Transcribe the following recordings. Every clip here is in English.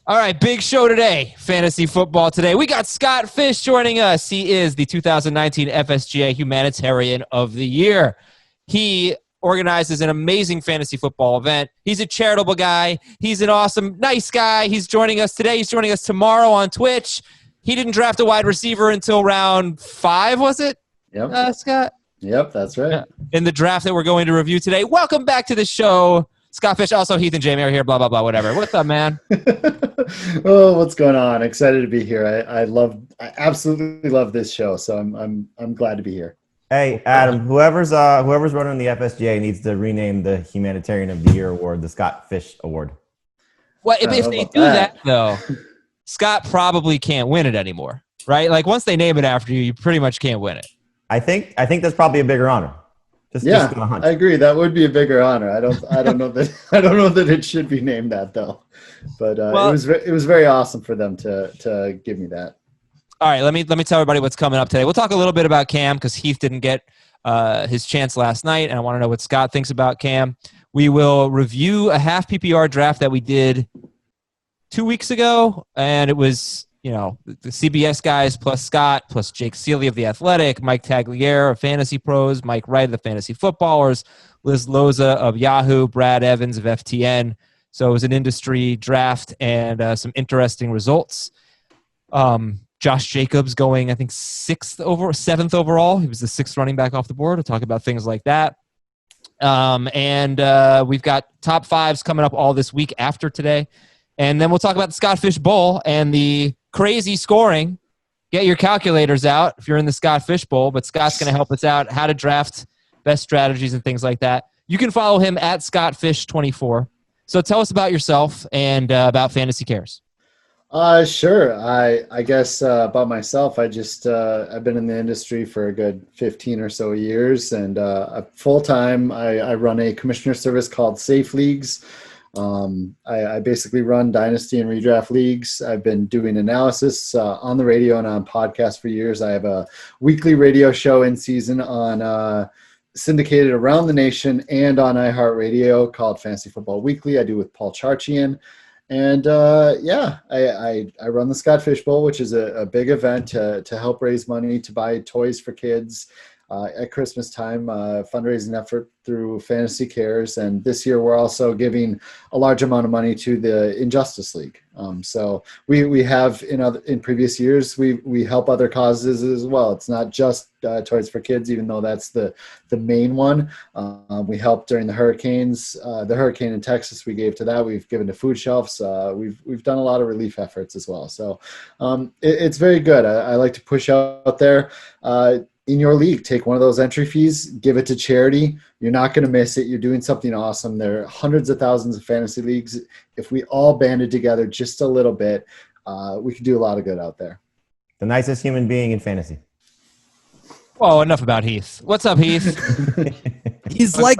All right, big show today. Fantasy football today. We got Scott Fish joining us. He is the 2019 FSGA Humanitarian of the Year. He organizes an amazing fantasy football event. He's a charitable guy. He's an awesome, nice guy. He's joining us today. He's joining us tomorrow on Twitch. He didn't draft a wide receiver until round 5, was it? Yep. Scott? Yep, that's right. In the draft that we're going to review today. Welcome back to the show. Scott Fish, also Heath and Jamie are here, blah, blah, blah, whatever. What's up, man? Oh, what's going on? Excited to be here. I absolutely love this show, so I'm glad to be here. Hey, Adam, whoever's running the FSGA needs to rename the Humanitarian of the Year award the Scott Fish Award. Well, if they do that, though, Scott probably can't win it anymore, right? Like, once they name it after you, you pretty much can't win it. I think that's probably a bigger honor. Just a hunch. I agree. That would be a bigger honor. I don't know that it should be named that though. But it was very awesome for them to give me that. All right, let me tell everybody what's coming up today. We'll talk a little bit about Cam because Heath didn't get his chance last night, and I want to know what Scott thinks about Cam. We will review a half PPR draft that we did 2 weeks ago, and it was the CBS guys plus Scott plus Jake Ciely of The Athletic, Mike Tagliere of FantasyPros, Mike Wright of the Fantasy Footballers, Liz Loza of Yahoo, Brad Evans of FTN. So it was an industry draft and some interesting results. Josh Jacobs going, I think, 7th overall. He was the 6th running back off the board. We'll talk about things like that. And we've got top 5s coming up all this week after today. And then we'll talk about the Scott Fish Bowl and the crazy scoring. Get your calculators out if you're in the Scott Fish Bowl, but Scott's going to help us out how to draft best strategies and things like that. You can follow him at ScottFish24. So tell us about yourself and about Fantasy Cares. Sure. I guess about myself, I've been in the industry for a good 15 or so years, and full time I run a commissioner service called Safe Leagues. I basically run dynasty and redraft leagues. I've been doing analysis on the radio and on podcasts for years. I have a weekly radio show in season on syndicated around the nation and on iHeartRadio called Fantasy Football Weekly. I do with Paul Charchian. And I run the Scott Fish Bowl, which is a big event to help raise money to buy toys for kids at Christmas time, fundraising effort through Fantasy Cares. And this year we're also giving a large amount of money to the Injustice League. So we have in previous years, we help other causes as well. It's not just Toys for Kids, even though that's the main one. We helped during the hurricanes, the hurricane in Texas, we gave to that. We've given to food shelves. We've done a lot of relief efforts as well. So it's very good. I like to push out there. In your league, take one of those entry fees, give it to charity. You're not going to miss it. You're doing something awesome. There are hundreds of thousands of fantasy leagues. If we all banded together just a little bit, we could do a lot of good out there. The nicest human being in fantasy. Whoa, enough about Heath. What's up, Heath? He's like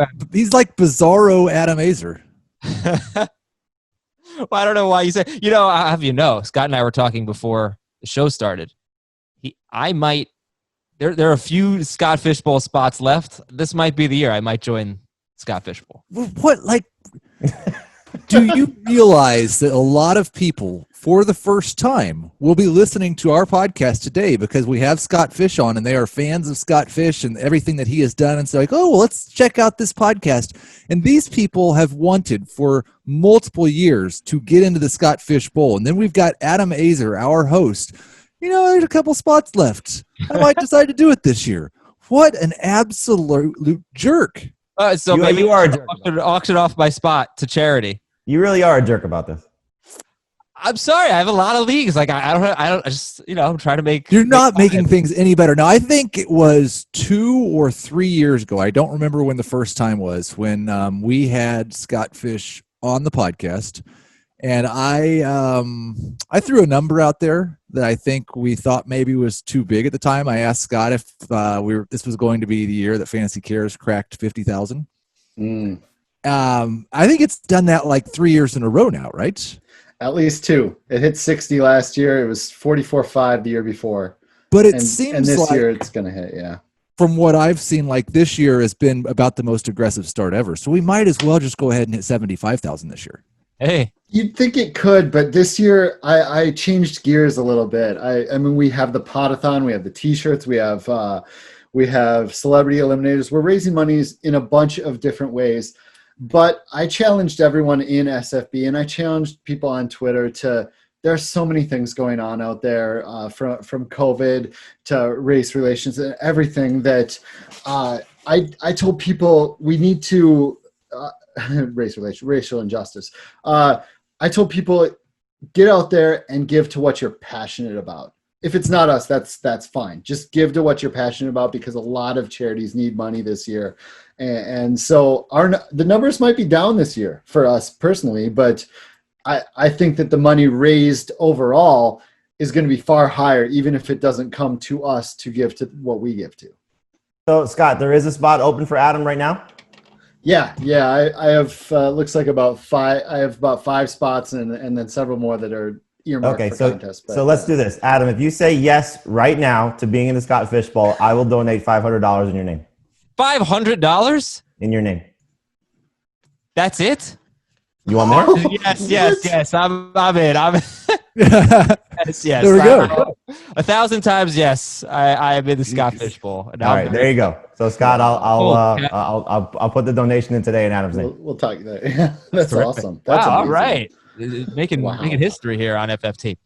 Bizarro Adam Azer. Well, I don't know why you say. Scott and I were talking before the show started. There are a few Scott Fish Bowl spots left. This might be the year I might join Scott Fish Bowl. What, do you realize that a lot of people, for the first time, will be listening to our podcast today because we have Scott Fish on and they are fans of Scott Fish and everything that he has done. And so let's check out this podcast. And these people have wanted for multiple years to get into the Scott Fish Bowl. And then we've got Adam Azer, our host. There's a couple spots left. I might decide to do it this year. What an absolute jerk. So maybe you are a jerk. Auction off my spot to charity. You really are a jerk about this. I'm sorry. I have a lot of leagues. I'm trying to make. You're not making things any better. Now, I think it was 2 or 3 years ago. I don't remember when the first time was when we had Scott Fish on the podcast. And I threw a number out there that I think we thought maybe was too big at the time. I asked Scott if this was going to be the year that Fantasy Cares cracked 50,000. I think it's done that like 3 years in a row now, right? At least 2. It hit 60 last year. It was 44.5 the year before. But it seems and this like year it's going to hit, yeah. From what I've seen, like this year has been about the most aggressive start ever. So we might as well just go ahead and hit 75,000 this year. Hey. You'd think it could, but this year I changed gears a little bit. I mean, we have the Podathon, we have the T-shirts, we have celebrity eliminators. We're raising monies in a bunch of different ways, but I challenged everyone in SFB, and I challenged people on Twitter to. There are so many things going on out there, from COVID to race relations and everything that I told people we need to racial injustice. I told people, get out there and give to what you're passionate about. If it's not us, that's fine. Just give to what you're passionate about, because a lot of charities need money this year. And so the numbers might be down this year for us personally, but I think that the money raised overall is going to be far higher, even if it doesn't come to us to give to what we give to. So, Scott, there is a spot open for Adam right now? Yeah. I have looks like about 5. I have about 5 spots, and then several more that are earmarked for contests. But, so let's do this, Adam. If you say yes right now to being in the Scott Fish Bowl, I will donate $500 in your name. $500 in your name. That's it. You want more? Yes. I'm in. Yes. There we go. 1,000 times yes. I am in the Scott Fish Bowl. All right, there you go. So Scott, I'll put the donation in today in Adam's name. We'll talk there. Yeah, that's terrific. Awesome. That's wow. All right, making history here on FFT.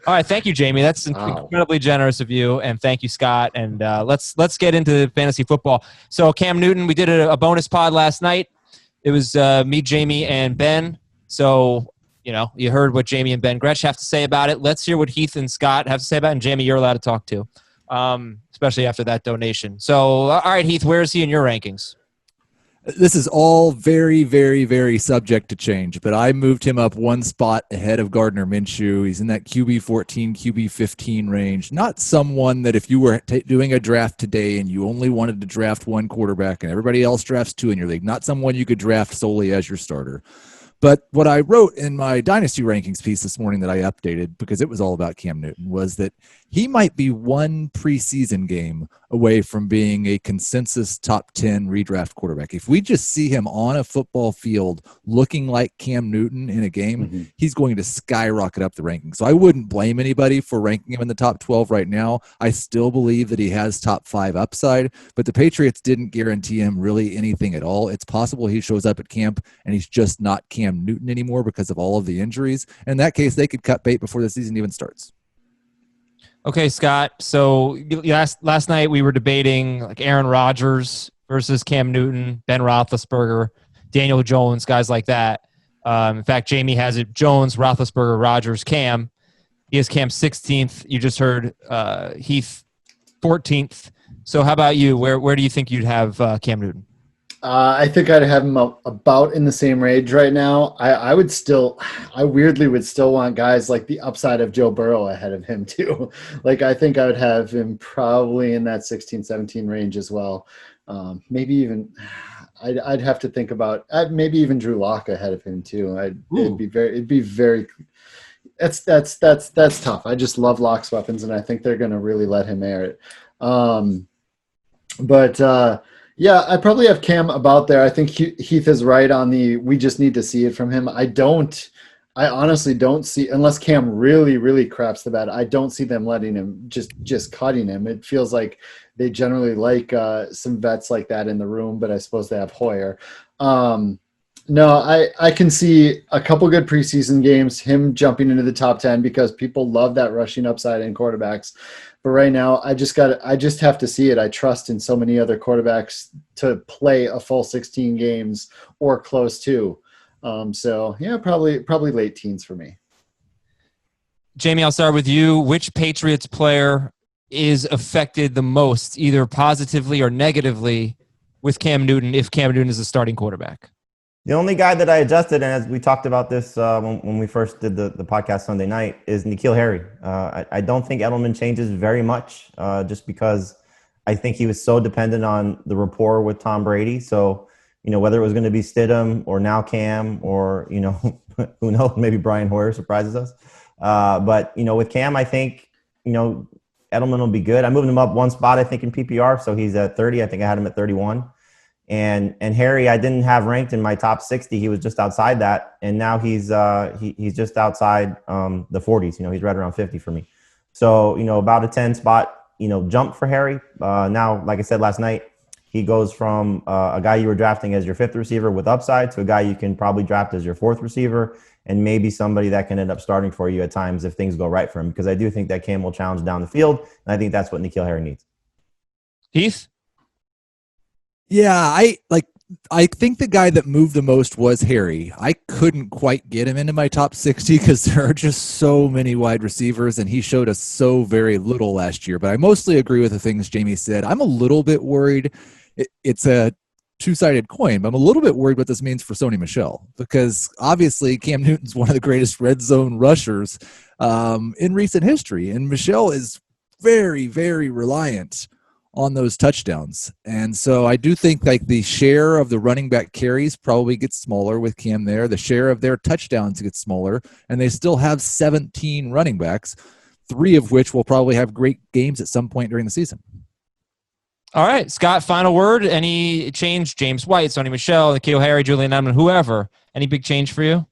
All right, thank you, Jamie. That's incredibly generous of you, and thank you, Scott. And let's get into fantasy football. So Cam Newton, we did a bonus pod last night. It was me, Jamie, and Ben. So you heard what Jamie and Ben Gretsch have to say about it. Let's hear what Heath and Scott have to say about it. And Jamie, you're allowed to talk too, especially after that donation. So, all right, Heath, where is he in your rankings? This is all very, very, very subject to change, but I moved him up 1 spot ahead of Gardner Minshew. He's in that QB 14, QB 15 range. Not someone that if you were doing a draft today and you only wanted to draft 1 quarterback and everybody else drafts 2 in your league, not someone you could draft solely as your starter. But what I wrote in my Dynasty Rankings piece this morning that I updated, because it was all about Cam Newton, was that he might be 1 preseason game away from being a consensus top 10 redraft quarterback. If we just see him on a football field looking like Cam Newton in a game, he's going to skyrocket up the rankings. So I wouldn't blame anybody for ranking him in the top 12 right now. I still believe that he has top 5 upside, but the Patriots didn't guarantee him really anything at all. It's possible he shows up at camp and he's just not Cam Newton anymore because of all of the injuries. In that case, they could cut bait before the season even starts. Okay, Scott. So last night we were debating like Aaron Rodgers versus Cam Newton, Ben Roethlisberger, Daniel Jones, guys like that. In fact, Jamie has it: Jones, Roethlisberger, Rodgers, Cam. He has Cam 16th. You just heard Heath 14th. So how about you? Where do you think you'd have Cam Newton? I think I'd have him about in the same range right now. I weirdly would still want guys like the upside of Joe Burrow ahead of him too. Like I think I would have him probably in that 16, 17 range as well. Maybe even I'd have to think about maybe even Drew Lock ahead of him too. It'd be very. That's tough. I just love Lock's weapons, and I think they're going to really let him air it. Yeah, I probably have Cam about there. I think Heath is right on we just need to see it from him. I honestly don't see, unless Cam really, really craps the bed, I don't see them letting him, just cutting him. It feels like they generally like some vets like that in the room, but I suppose they have Hoyer. No, I can see a couple good preseason games, him jumping into the top 10 because people love that rushing upside in quarterbacks. But right now, I just have to see it. I trust in so many other quarterbacks to play a full 16 games or close to. So yeah, probably late teens for me. Jamie, I'll start with you. Which Patriots player is affected the most, either positively or negatively, with Cam Newton if Cam Newton is a starting quarterback? The only guy that I adjusted, and as we talked about this when we first did the podcast Sunday night, is N'Keal Harry. I don't think Edelman changes very much just because I think he was so dependent on the rapport with Tom Brady. So, whether it was going to be Stidham or now Cam or, who knows, maybe Brian Hoyer surprises us. But, with Cam, I think, Edelman will be good. I moved him up 1 spot, I think, in PPR. So he's at 30. I think I had him at 31. And Harry, I didn't have ranked in my top 60. He was just outside that, and now he's just outside the 40s. He's right around 50 for me. So about a 10 spot jump for Harry. Now, like I said last night, he goes from a guy you were drafting as your 5th receiver with upside to a guy you can probably draft as your 4th receiver, and maybe somebody that can end up starting for you at times if things go right for him. Because I do think that Cam will challenge down the field, and I think that's what N'Keal Harry needs. Heath? Yeah, I think the guy that moved the most was Harry. I couldn't quite get him into my top 60 because there are just so many wide receivers, and he showed us so very little last year. But I mostly agree with the things Jamie said. I'm a little bit worried. It's a two-sided coin, but I'm a little bit worried what this means for Sony Michel, because obviously Cam Newton's one of the greatest red zone rushers in recent history, and Michel is very, very reliant on those touchdowns. And so I do think like the share of the running back carries probably gets smaller with Cam there. The share of their touchdowns gets smaller, and they still have 17 running backs, 3 of which will probably have great games at some point during the season. All right, Scott, final word. Any change? James White, Sony Michel, N'Keal Harry, Julian Edelman, whoever. Any big change for you?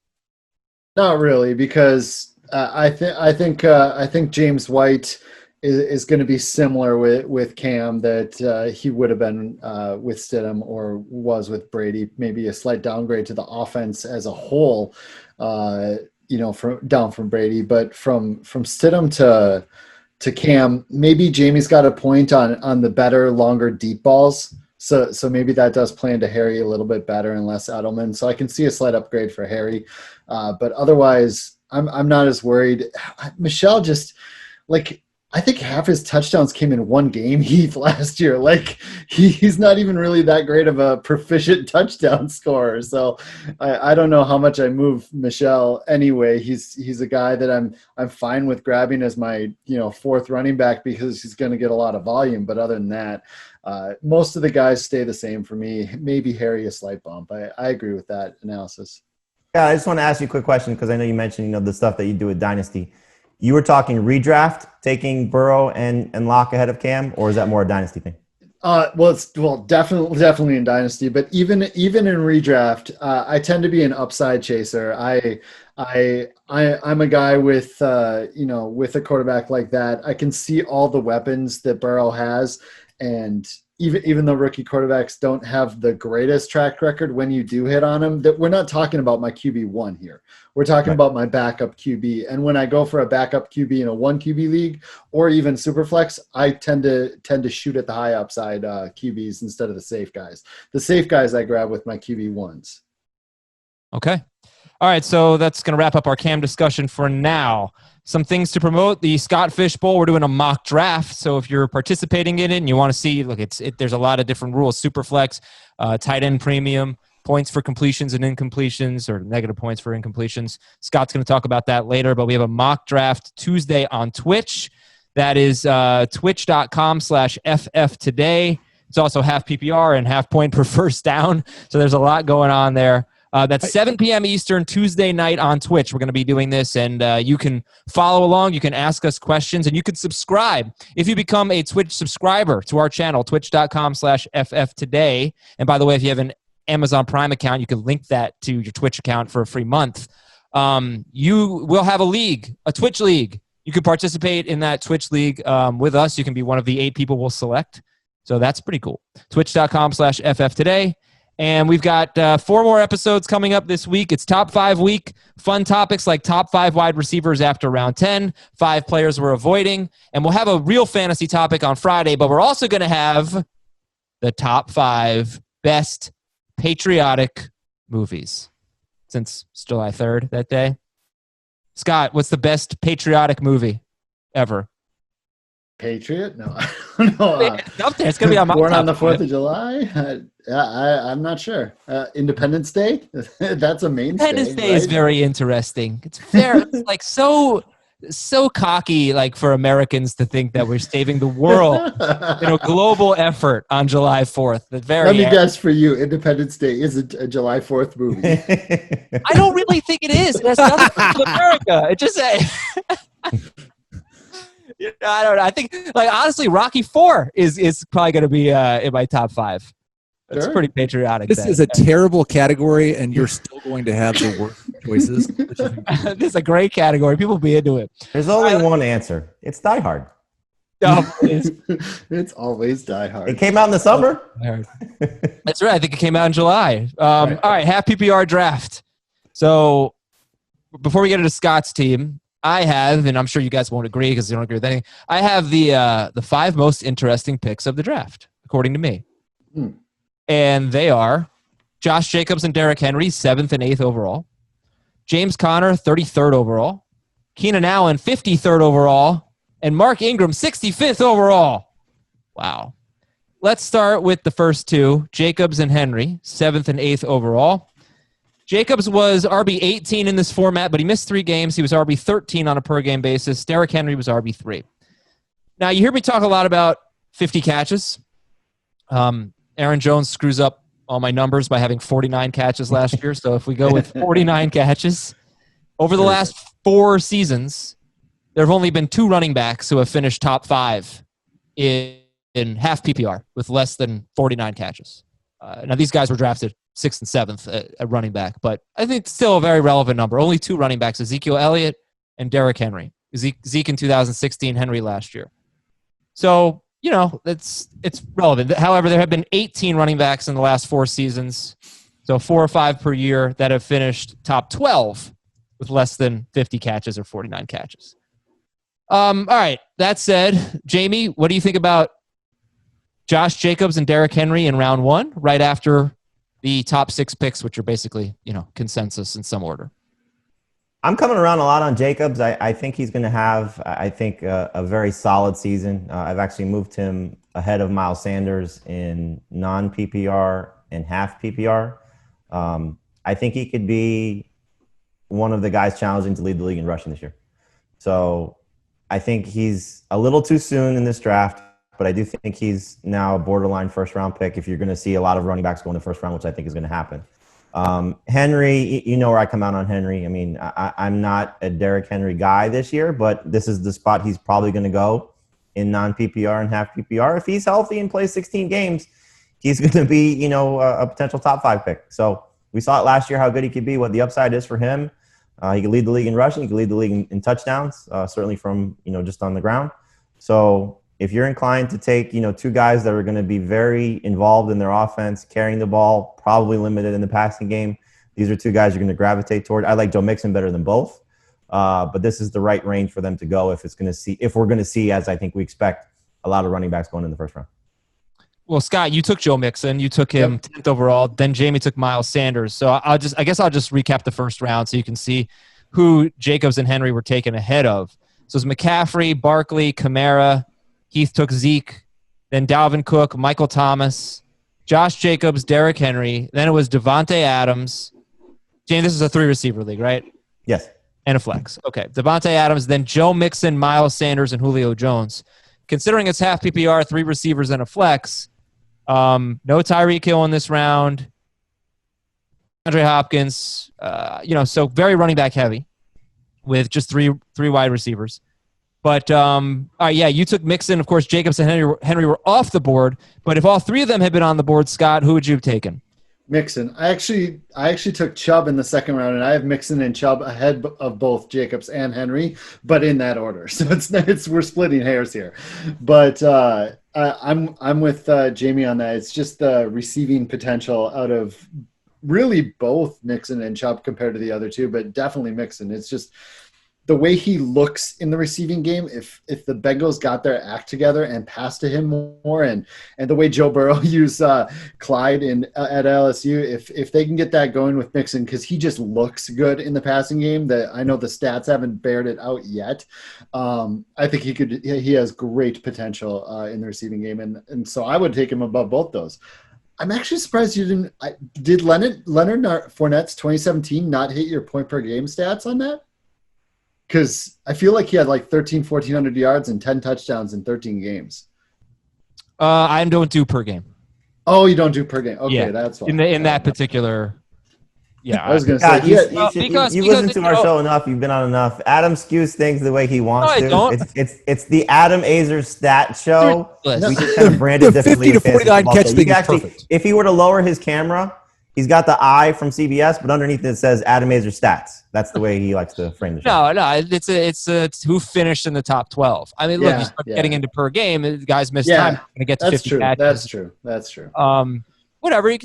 Not really, because I think James White is going to be similar with Cam that he would have been with Stidham or was with Brady. Maybe a slight downgrade to the offense as a whole, down from Brady, but from Stidham to Cam, maybe Jamie's got a point on the better, longer, deep balls. So maybe that does play into Harry a little bit better and less Edelman. So I can see a slight upgrade for Harry, but otherwise, I'm not as worried. Michel just I think half his touchdowns came in one game, Heath, last year. He's not even really that great of a proficient touchdown scorer. So I don't know how much I move Michel anyway. He's a guy that I'm fine with grabbing as my 4th running back because he's going to get a lot of volume. But other than that, most of the guys stay the same for me. Maybe Harry a slight bump. I agree with that analysis. Yeah, I just want to ask you a quick question because I know you mentioned the stuff that you do with Dynasty. You were talking redraft, taking Burrow and Locke ahead of Cam, or is that more a Dynasty thing? Definitely in Dynasty, but even in redraft, I tend to be an upside chaser. I'm a guy with with a quarterback like that. I can see all the weapons that Burrow has, and even though rookie quarterbacks don't have the greatest track record, when you do hit on them, that we're not talking about my QB1 here. We're talking about my backup QB. And when I go for a backup QB in a 1 QB league or even Superflex, I tend to shoot at the high upside QBs instead of the safe guys. The safe guys I grab with my QB1s. Okay. All right, so that's going to wrap up our Cam discussion for now. Some things to promote: the Scott Fish Bowl. We're doing a mock draft, so if you're participating in it and you want to see, there's a lot of different rules: Superflex, tight end premium, points for completions and incompletions, or negative points for incompletions. Scott's going to talk about that later, but we have a mock draft Tuesday on Twitch. That is twitch.com/FFtoday. It's also half PPR and half point per first down, so there's a lot going on there. That's 7 p.m. Eastern, Tuesday night on Twitch. We're going to be doing this, and you can follow along. You can ask us questions, and you can subscribe. If you become a Twitch subscriber to our channel, twitch.com/FFtoday. And by the way, if you have an Amazon Prime account, you can link that to your Twitch account for a free month. You will have a Twitch league. You can participate in that Twitch league with us. You can be one of the 8 people we'll select. So that's pretty cool. Twitch.com/FFtoday. And we've got 4 more episodes coming up this week. It's Top 5 week. Fun topics like top 5 wide receivers after round 10, 5 players we're avoiding. And we'll have a real fantasy topic on Friday, but we're also going to have the top 5 best patriotic movies since it's July 3rd that day. Scott, what's the best patriotic movie ever? Patriot? No, I don't know. It's up there. It's going to be on my Born top on the 4th 5. of July? I'm not sure. Independence Day? That's a mainstay. Independence Day is very interesting. It's very so cocky, for Americans to think that we're saving the world in a global effort on July 4th. Let me guess for you, Independence Day isn't a July 4th movie. I don't really think it is. That's nothing to do with America. It just I don't know. I think, honestly, Rocky IV is probably going to be in my top 5. That's Sure. pretty patriotic. This is a terrible category, and you're still going to have the worst choices. This is a great category. People be into it. There's only one answer. It's Die Hard. It's always Die Hard. It came out in the summer. That's right. I think it came out in July. Right. All right, half PPR draft. So before we get into Scott's team, I have, and I'm sure you guys won't agree because you don't agree with anything. I have the 5 most interesting picks of the draft, according to me. And they are Josh Jacobs and Derrick Henry, 7th and 8th overall. James Conner, 33rd overall. Keenan Allen, 53rd overall. And Mark Ingram, 65th overall. Wow. Let's start with the first two, Jacobs and Henry, 7th and 8th overall. Jacobs was RB18 in this format, but he missed 3 games. He was RB13 on a per-game basis. Derrick Henry was RB3. Now, you hear me talk a lot about 50 catches. Aaron Jones screws up all my numbers by having 49 catches last year. So if we go with 49 catches, over the last 4 seasons, there have only been 2 running backs who have finished top 5 in half PPR with less than 49 catches. Now, these guys were drafted 6th and 7th at running back, but I think it's still a very relevant number. Only 2 running backs, Ezekiel Elliott and Derrick Henry. Zeke in 2016, Henry last year. So, you know, it's relevant. However, there have been 18 running backs in the last 4 seasons, so 4 or 5 per year that have finished top 12 with less than 50 catches or 49 catches. All right, that said, Jamie, what do you think about Josh Jacobs and Derrick Henry in round 1, right after the top 6 picks, which are basically, you know, consensus in some order? I'm coming around a lot on Jacobs. I think he's going to have, a very solid season. I've actually moved him ahead of Miles Sanders in non-PPR and half PPR. I think he could be one of the guys challenging to lead the league in rushing this year. So I think he's a little too soon in this draft, but I do think he's now a borderline first-round pick if you're going to see a lot of running backs go in the first round, which I think is going to happen. Henry, you know where I come out on Henry. I mean, I'm not a Derrick Henry guy this year, but this is the spot he's probably going to go in non-PPR and half PPR. If he's healthy and plays 16 games, he's going to be, you know, a potential top 5 pick. So we saw it last year how good he could be, what the upside is for him. He could lead the league in rushing. He could lead the league in touchdowns, certainly from, you know, just on the ground. So if you're inclined to take, you know, 2 guys that are going to be very involved in their offense, carrying the ball, probably limited in the passing game, these are 2 guys you're going to gravitate toward. I like Joe Mixon better than both, but this is the right range for them to go if we're going to see, as I think we expect, a lot of running backs going in the first round. Well, Scott, you took Joe Mixon. You took him 10th overall. Then Jamie took Miles Sanders. So I guess I'll just recap the first round so you can see who Jacobs and Henry were taken ahead of. So it's McCaffrey, Barkley, Kamara. Heath took Zeke, then Dalvin Cook, Michael Thomas, Josh Jacobs, Derrick Henry. Then it was Devontae Adams. Jamie, this is a 3-receiver league, right? Yes. And a flex. Okay. Devontae Adams, then Joe Mixon, Miles Sanders, and Julio Jones. Considering it's half PPR, 3 receivers, and a flex, no Tyreek Hill in this round. Andre Hopkins, so very running back heavy with just three wide receivers. But, you took Mixon. Of course, Jacobs and Henry were off the board. But if all 3 of them had been on the board, Scott, who would you have taken? Mixon. I actually took Chubb in the second round, and I have Mixon and Chubb ahead of both Jacobs and Henry, but in that order. So we're splitting hairs here. But I'm with Jamie on that. It's just the receiving potential out of really both Mixon and Chubb compared to the other 2, but definitely Mixon. It's just the way he looks in the receiving game, if the Bengals got their act together and passed to him more, and the way Joe Burrow used Clyde at LSU, if they can get that going with Mixon, because he just looks good in the passing game, that I know the stats haven't bared it out yet. I think he has great potential in the receiving game, and so I would take him above both those. I'm actually surprised you didn't. Did Leonard Fournette's 2017 not hit your point per game stats on that? Because I feel like he had like 1,400 yards and 10 touchdowns in 13 games. I don't do per game. Oh, you don't do per game. Okay, yeah. that's why. In that particular, Yeah, I was going to God, say, you listen to our show enough. You've been on enough. Adam skews things the way he wants to. don't. It's the Adam Azer stat show. Ridiculous. We just kind of branded The differently. 50 to 49 catch thing is actually, perfect. if he were to lower his camera, he's got the eye from CBS, but underneath it says Adam Azer stats. That's the way he likes to frame the show. No, it's who finished in the top 12. I mean, look, you start getting into per game, the guys miss time. Going to get to 50 catches. That's true. Whatever, you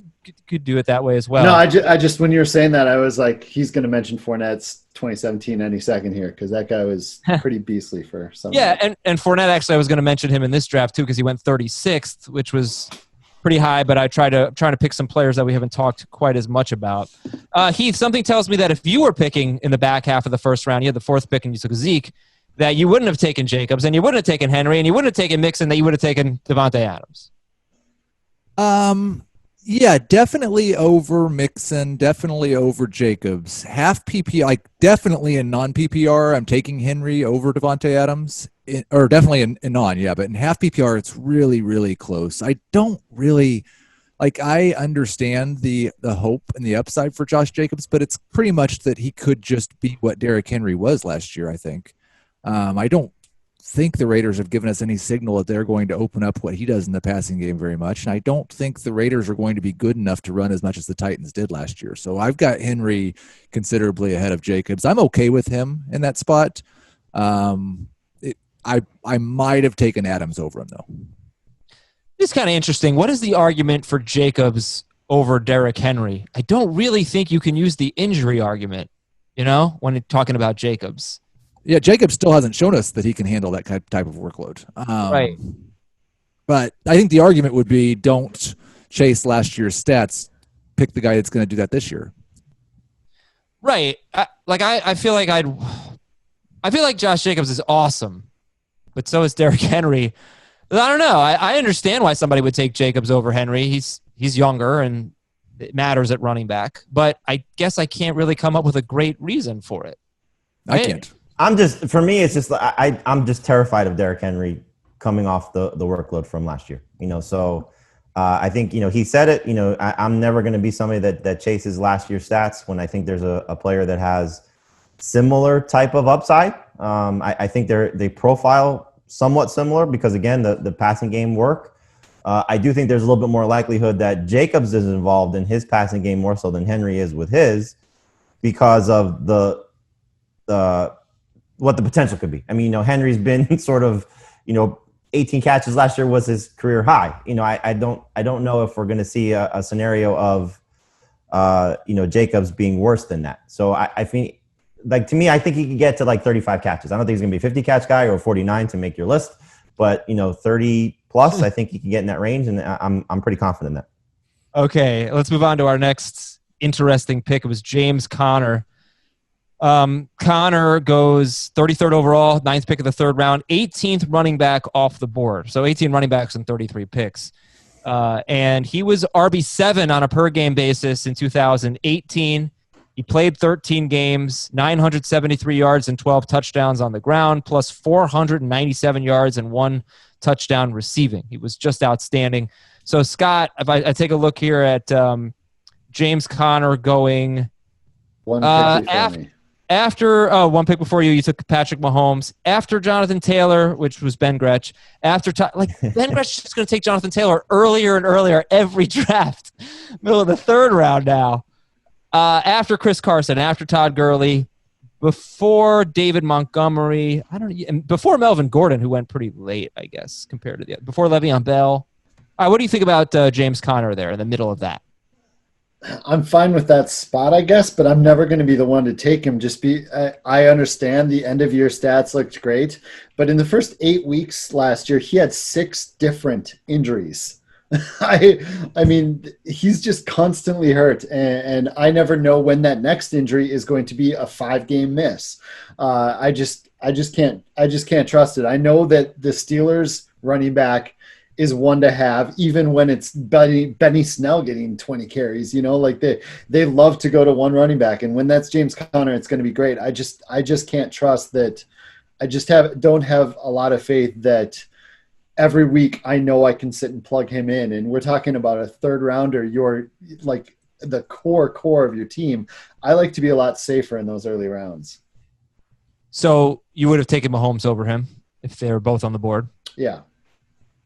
could do it that way as well. No, I just when you were saying that, I was like, he's going to mention Fournette's 2017 any second here because that guy was pretty beastly for some. Yeah, and Fournette, actually, I was going to mention him in this draft too because he went 36th, which was pretty high, but I trying to pick some players that we haven't talked quite as much about. Heath, something tells me that if you were picking in the back half of the first round, you had the fourth pick and you took Zeke, that you wouldn't have taken Jacobs and you wouldn't have taken Henry and you wouldn't have taken Mixon, that you would have taken Devontae Adams. Yeah, definitely over Mixon, definitely over Jacobs. Half PPR, like definitely in non-PPR, I'm taking Henry over Devontae Adams, or definitely in non, yeah, but in half PPR, it's really, really close. I don't really, like, I understand the hope and the upside for Josh Jacobs, but it's pretty much that he could just be what Derrick Henry was last year, I think. I don't think the Raiders have given us any signal that they're going to open up what he does in the passing game very much. And I don't think the Raiders are going to be good enough to run as much as the Titans did last year. So I've got Henry considerably ahead of Jacobs. I'm okay with him in that spot. I might have taken Adams over him though. It's kind of interesting. What is the argument for Jacobs over Derrick Henry? I don't really think you can use the injury argument, when talking about Jacobs. Yeah, Jacobs still hasn't shown us that he can handle that type of workload. Right. But I think the argument would be don't chase last year's stats. Pick the guy that's going to do that this year. Right. I feel like Josh Jacobs is awesome, but so is Derrick Henry. I don't know. I understand why somebody would take Jacobs over Henry. He's younger and it matters at running back, but I guess I can't really come up with a great reason for it. I can't. For me, it's just I'm just terrified of Derrick Henry coming off the workload from last year. So I think he said it. I'm never going to be somebody that chases last year's stats when I think there's a player that has similar type of upside. I think they profile somewhat similar because again the passing game work. I do think there's a little bit more likelihood that Jacobs is involved in his passing game more so than Henry is with his because of the what the potential could be. I mean, Henry's been sort of, 18 catches last year was his career high. I don't know if we're going to see a scenario of, Jacobs being worse than that. So I think, to me, I think he could get to 35 catches. I don't think he's going to be a 50 catch guy or 49 to make your list, but 30 plus, I think he can get in that range, and I'm pretty confident in that. Okay, let's move on to our next interesting pick. It was James Conner. Conner goes 33rd overall, 9th pick of the third round, 18th running back off the board. So 18 running backs and 33 picks. And he was RB7 on a per game basis in 2018. He played 13 games, 973 yards and 12 touchdowns on the ground, plus 497 yards and 1 touchdown receiving. He was just outstanding. So Scott, if I take a look here at James Conner going after one pick before you took Patrick Mahomes. After Jonathan Taylor, which was Ben Gretsch. Ben Gretsch is going to take Jonathan Taylor earlier and earlier every draft. Middle of the third round now. After Chris Carson, after Todd Gurley, before David Montgomery, before Melvin Gordon, who went pretty late, I guess, compared to before Le'Veon Bell. All right, what do you think about James Conner there in the middle of that? I'm fine with that spot, I guess, but I'm never going to be the one to take him. I understand the end of year stats looked great, but in the first 8 weeks last year, he had 6 different injuries. I mean, he's just constantly hurt, and I never know when that next injury is going to be a 5-game miss. I just can't trust it. I know that the Steelers running back is one to have, even when it's Benny Snell getting 20 carries. They love to go to one running back, and when that's James Conner, it's going to be great. I just can't trust that. I just don't have a lot of faith that every week I know I can sit and plug him in. And we're talking about a third rounder. You're the core of your team, I like to be a lot safer in those early rounds. So you would have taken Mahomes over him if they were both on the board? Yeah.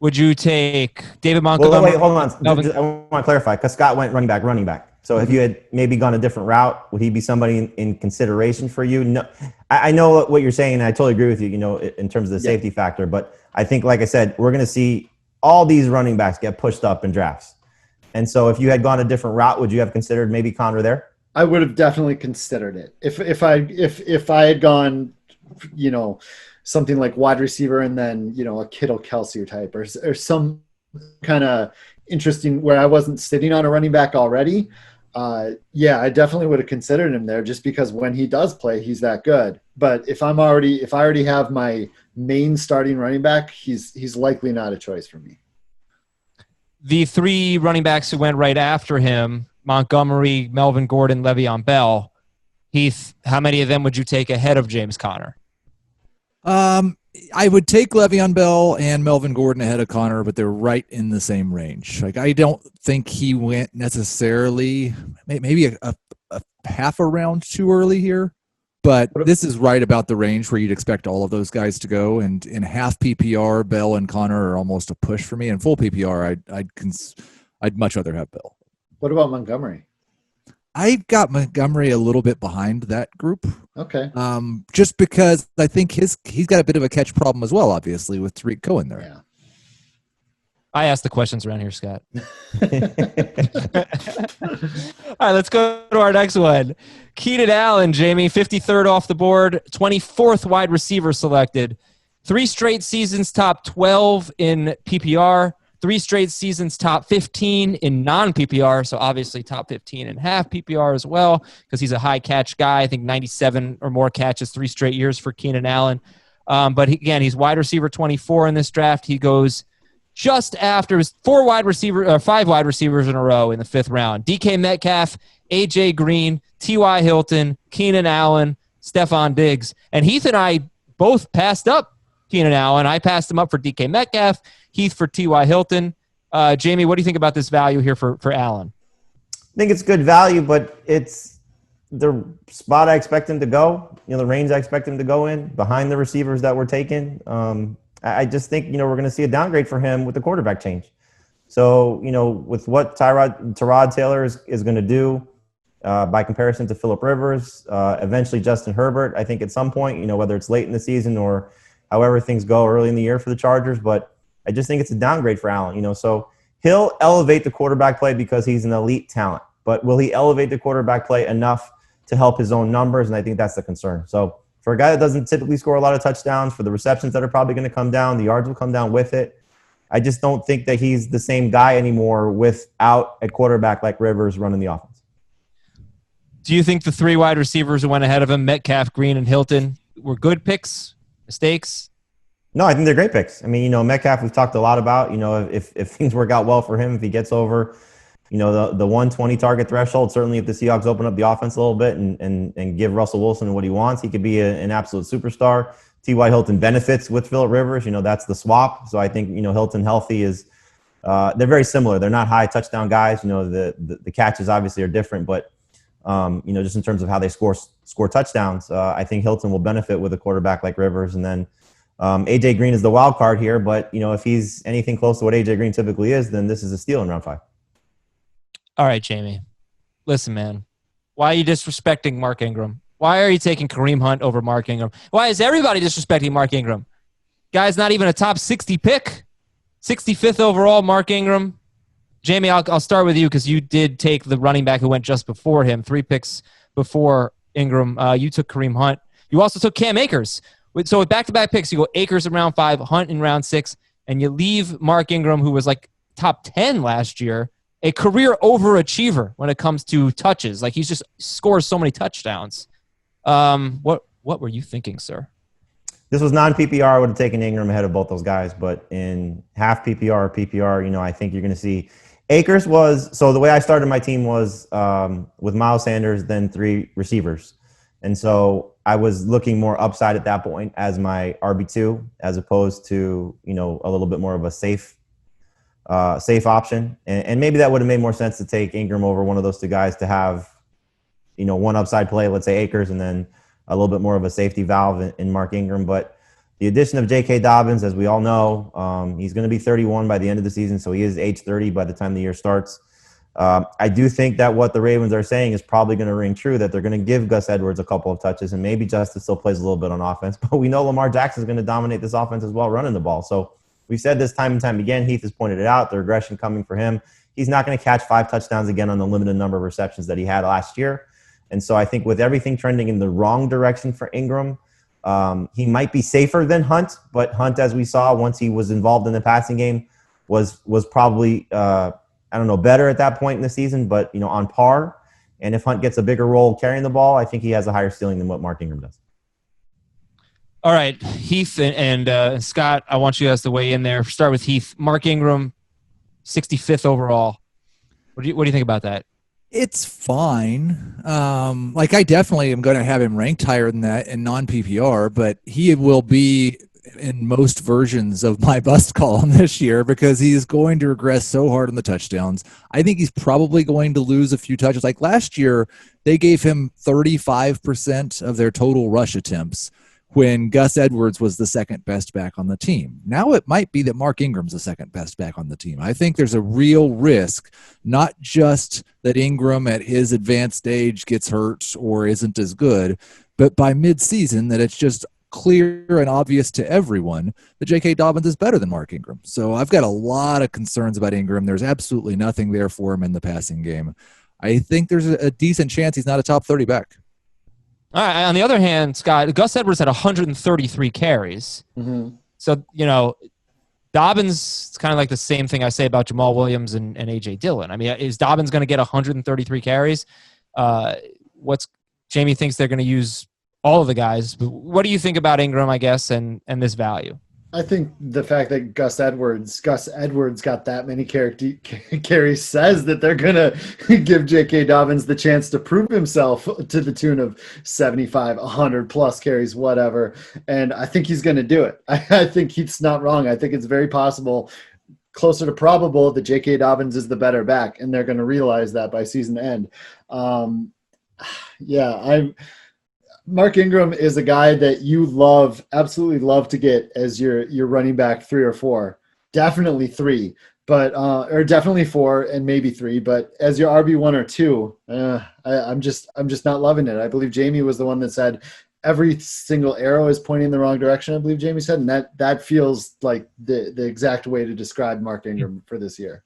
Would you take David Montgomery? Well, wait, hold on. I want to clarify because Scott went running back. So if you had maybe gone a different route, would he be somebody in consideration for you? No, I know what you're saying, and I totally agree with you, in terms of the safety factor. But I think, like I said, we're going to see all these running backs get pushed up in drafts. And so if you had gone a different route, would you have considered maybe Connor there? I would have definitely considered it. If I had gone, something like wide receiver and then, a Kittle Kelsey type or some kind of interesting where I wasn't sitting on a running back already. I definitely would have considered him there just because when he does play, he's that good. But if I already have my main starting running back, he's likely not a choice for me. The three running backs who went right after him, Montgomery, Melvin Gordon, Le'Veon Bell. Heath, how many of them would you take ahead of James Conner? I would take Le'Veon Bell and Melvin Gordon ahead of Connor, but they're right in the same range. Like, I don't think he went necessarily maybe a half a round too early here, but this is right about the range where you'd expect all of those guys to go. And in half PPR, Bell and Connor are almost a push for me. In full PPR, I'd much rather have Bell. What about Montgomery? I've got Montgomery a little bit behind that group. Okay. Just because I think he's got a bit of a catch problem as well, obviously, with Tariq Cohen there. Yeah. I ask the questions around here, Scott. All right, let's go to our next one. Keenan Allen, Jamie, 53rd off the board, 24th wide receiver selected. 3 straight seasons top 12 in PPR. 3 straight seasons top 15 in non-PPR, so obviously top 15 in half PPR as well because he's a high catch guy. I think 97 or more catches 3 straight years for Keenan Allen. But he's wide receiver 24 in this draft. He goes just after 5 wide receivers in a row in the 5th round. DK Metcalf, AJ Green, T.Y. Hilton, Keenan Allen, Stephon Diggs. And Heath and I both passed up Keenan Allen. I passed him up for DK Metcalf, Heath for T.Y. Hilton. Jamie, what do you think about this value here for Allen? I think it's good value, but it's the spot I expect him to go, the range I expect him to go in, behind the receivers that we're taking. I just think, we're going to see a downgrade for him with the quarterback change. So, with what Tyrod Taylor is going to do by comparison to Phillip Rivers, eventually Justin Herbert, I think at some point, whether it's late in the season or however things go early in the year for the Chargers, but I just think it's a downgrade for Allen, so he'll elevate the quarterback play because he's an elite talent, but will he elevate the quarterback play enough to help his own numbers? And I think that's the concern. So for a guy that doesn't typically score a lot of touchdowns, for the receptions that are probably going to come down, the yards will come down with it. I just don't think that he's the same guy anymore without a quarterback like Rivers running the offense. Do you think the 3 wide receivers who went ahead of him, Metcalf, Green, and Hilton, were good picks? Mistakes? No, I think they're great picks. I mean, Metcalf we've talked a lot about, if things work out well for him, if he gets over, the 120 target threshold, certainly if the Seahawks open up the offense a little bit and give Russell Wilson what he wants, he could be an absolute superstar. T.Y. Hilton benefits with Phillip Rivers. That's the swap. So I think, Hilton healthy is they're very similar. They're not high touchdown guys. The catches obviously are different, but just in terms of how they score touchdowns, I think Hilton will benefit with a quarterback like Rivers. And then AJ Green is the wild card here, but if he's anything close to what AJ Green typically is, then this is a steal in round 5. All right, Jamie. Listen, man. Why are you disrespecting Mark Ingram? Why are you taking Kareem Hunt over Mark Ingram? Why is everybody disrespecting Mark Ingram? Guy's not even a top 60 pick. 65th overall, Mark Ingram. Jamie, I'll start with you because you did take the running back who went just before him, 3 picks before Ingram. You took Kareem Hunt. You also took Cam Akers. So with back-to-back picks, you go Akers in round 5, Hunt in round 6, and you leave Mark Ingram, who was like top 10 last year, a career overachiever when it comes to touches. Like, he just scores so many touchdowns. What were you thinking, sir? This was non-PPR. I would have taken Ingram ahead of both those guys, but in half PPR or PPR, I think you're going to see Akers so the way I started my team was with Miles Sanders, then 3 receivers. And so I was looking more upside at that point as my RB2 as opposed to, a little bit more of a safe safe option. And maybe that would have made more sense to take Ingram over one of those two guys to have, one upside play, let's say Akers, and then a little bit more of a safety valve in Mark Ingram. But the addition of J.K. Dobbins, as we all know, he's going to be 31 by the end of the season, so he is age 30 by the time the year starts. I do think that what the Ravens are saying is probably going to ring true, that they're going to give Gus Edwards a couple of touches, and maybe Justice still plays a little bit on offense. But we know Lamar Jackson is going to dominate this offense as well, running the ball. So we've said this time and time again. Heath has pointed it out, the regression coming for him. He's not going to catch 5 touchdowns again on the limited number of receptions that he had last year. And so I think with everything trending in the wrong direction for Ingram, he might be safer than Hunt, but Hunt, as we saw, once he was involved in the passing game, was probably better at that point in the season, but on par. And if Hunt gets a bigger role carrying the ball, I think he has a higher ceiling than what Mark Ingram does. All right, Heath and Scott, I want you guys to weigh in there. Start with Heath. Mark Ingram, 65th overall. What do you think about that? It's fine. I definitely am going to have him ranked higher than that in non-PPR, but he will be in most versions of my bust column this year because he is going to regress so hard on the touchdowns. I think he's probably going to lose a few touches. Like last year, they gave him 35% of their total rush attempts when Gus Edwards was the second best back on the team. Now it might be that Mark Ingram's the second best back on the team. I think there's a real risk, not just that Ingram at his advanced age gets hurt or isn't as good, but by midseason that it's just clear and obvious to everyone that J.K. Dobbins is better than Mark Ingram. So I've got a lot of concerns about Ingram. There's absolutely nothing there for him in the passing game. I think there's a decent chance he's not a top 30 back. All right. On the other hand, Scott, Gus Edwards had 133 carries. Mm-hmm. So, Dobbins, it's kind of like the same thing I say about Jamal Williams and A.J. Dillon. I mean, is Dobbins going to get 133 carries? Jamie thinks they're going to use all of the guys. But what do you think about Ingram, I guess, and this value? I think the fact that Gus Edwards got that many carries says that they're going to give J.K. Dobbins the chance to prove himself to the tune of 75, 100 plus carries, whatever. And I think he's going to do it. I think Heath's not wrong. I think it's very possible, closer to probable, that J.K. Dobbins is the better back, and they're going to realize that by season end. Mark Ingram is a guy that you absolutely love to get as your running back 3 or 4, definitely 3, but or definitely 4 and maybe 3. But as your RB1 or 2, I'm just not loving it. I believe Jamie was the one that said every single arrow is pointing in the wrong direction. I believe Jamie said, and that feels like the exact way to describe Mark Ingram for this year.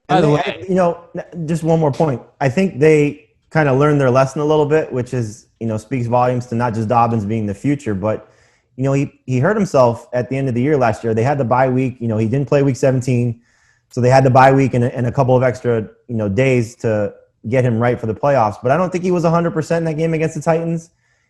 By the way, just one more point. I think they kind of learned their lesson a little bit, which is, speaks volumes to not just Dobbins being the future, but, he hurt himself at the end of the year last year. They had the bye week. He didn't play week 17, so they had the bye week and a couple of extra, days to get him right for the playoffs. But I don't think he was 100% in that game against the Titans.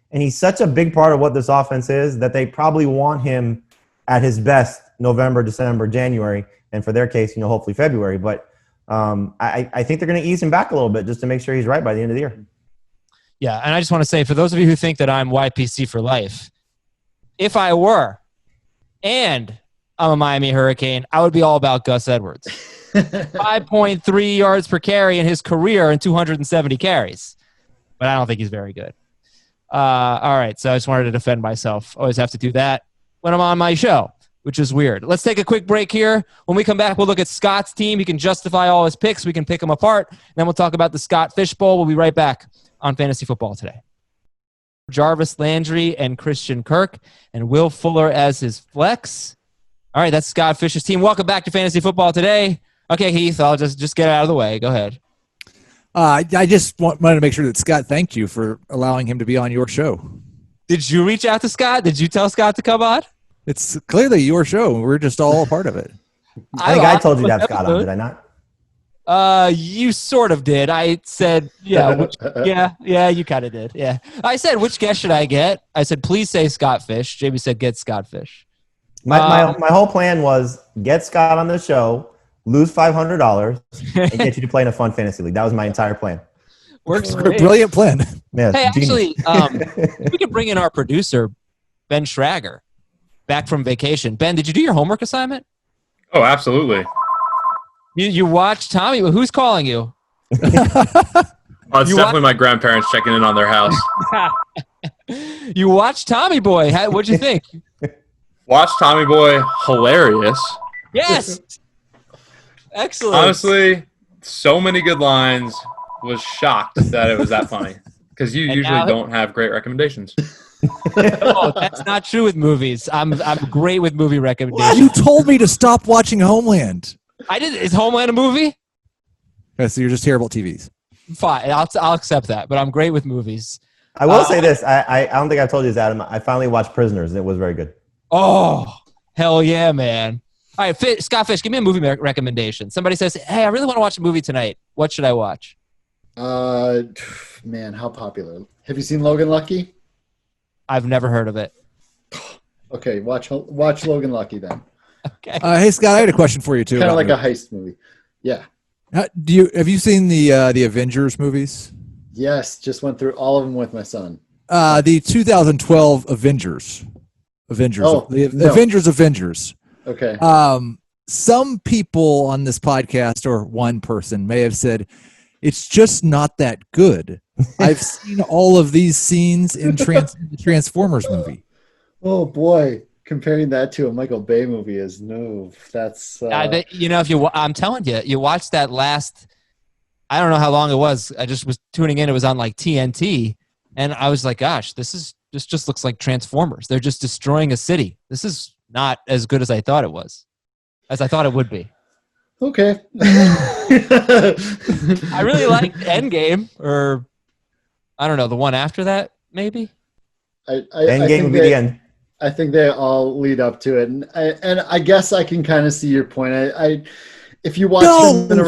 And he's such a big part of what this offense is that they probably want him at his best November, December, January, and for their case, hopefully February. But I think they're going to ease him back a little bit just to make sure he's right by the end of the year. Yeah, and I just want to say, for those of you who think that I'm YPC for life, if I were, and I'm a Miami Hurricane, I would be all about Gus Edwards. 5.3 yards per carry in his career and 270 carries. But I don't think he's very good. All right, so I just wanted to defend myself. Always have to do that when I'm on my show, which is weird. Let's take a quick break here. When we come back, we'll look at Scott's team. He can justify all his picks. We can pick them apart. Then we'll talk about the Scott Fish Bowl. We'll be right back on Fantasy Football Today. Jarvis Landry and Christian Kirk and Will Fuller as his flex. All right, that's Scott Fish's team. Welcome back to Fantasy Football Today. Okay, Heath, I'll just get it out of the way. Go ahead. I just wanted to make sure that Scott thanked you for allowing him to be on your show. Did you reach out to Scott? Did you tell Scott to come on? It's clearly your show. We're just all a part of it. I think I told you to have Scott on, did I not? You sort of did. I said, yeah, you kind of did. Yeah. I said, which guest should I get? I said, please say Scott Fish. Jamie said, get Scott Fish. My whole plan was get Scott on the show, lose $500, and get you to play in a fun fantasy league. That was my entire plan. Works great. Brilliant plan. Yeah, hey, actually, we could bring in our producer, Ben Schrager, back from vacation. Ben, did you do your homework assignment? Oh, absolutely. You watch Tommy? Who's calling you? Oh, it's definitely my grandparents checking in on their house. You watch Tommy Boy. What'd you think? Watch Tommy Boy. Hilarious. Yes. Excellent. Honestly, so many good lines. Was shocked that it was that funny. Because you usually don't have great recommendations. No, that's not true with movies. I'm great with movie recommendations. You told me to stop watching Homeland. I did. Is Homeland a movie? Okay, so you're just terrible at TVs. Fine, I'll accept that. But I'm great with movies. I will say this. I don't think I told you this, Adam. I finally watched Prisoners, and it was very good. Oh, hell yeah, man. All right, Scott Fish, give me a movie recommendation. Somebody says, hey, I really want to watch a movie tonight. What should I watch? Man, how popular. Have you seen Logan Lucky? I've never heard of it. Okay, watch Logan Lucky then. Okay. Hey, Scott, I had a question for you, too. Kind of like a heist movie. Yeah. Have you seen the Avengers movies? Yes, just went through all of them with my son. The 2012 Avengers. Oh, the no. Avengers. Okay. Some people on this podcast, or one person, may have said, it's just not that good. I've seen all of these scenes in the Transformers movie. Oh, boy. Comparing that to a Michael Bay movie is that's... I'm telling you, you watched that last... I don't know how long it was. I just was tuning in. It was on like TNT. And I was like, gosh, this just looks like Transformers. They're just destroying a city. This is not as good as I thought it was. As I thought it would be. Okay. I really liked Endgame, or I don't know, the one after that, maybe? Endgame would be the end. I think they all lead up to it. And I guess I can kind of see your point. If you watch them in a row...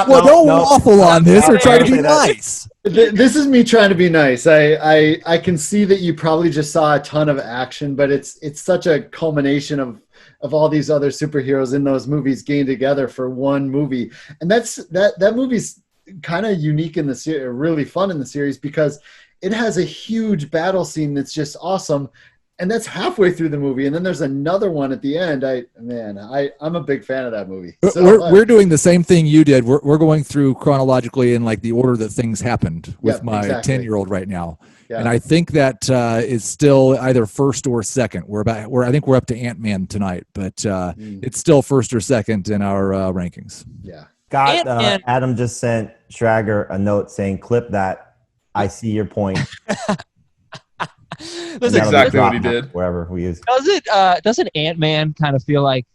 Don't waffle on this or try to be nice. This is me trying to be nice. I can see that you probably just saw a ton of action, but it's such a culmination of all these other superheroes in those movies gained together for one movie. And that movie's kind of unique in the series, really fun in the series, because it has a huge battle scene that's just awesome. And that's halfway through the movie, and then there's another one at the end. I'm a big fan of that movie. So, we're doing the same thing you did. We're going through chronologically in like the order that things happened with my 10-year-old right now, and I think that is still either first or second. I think we're up to Ant-Man tonight, but it's still first or second in our rankings. Yeah. Scott, Adam just sent Schrager a note saying, "Clip that. I see your point." That's exactly what he did. Wherever we use. Doesn't Ant-Man kind of feel like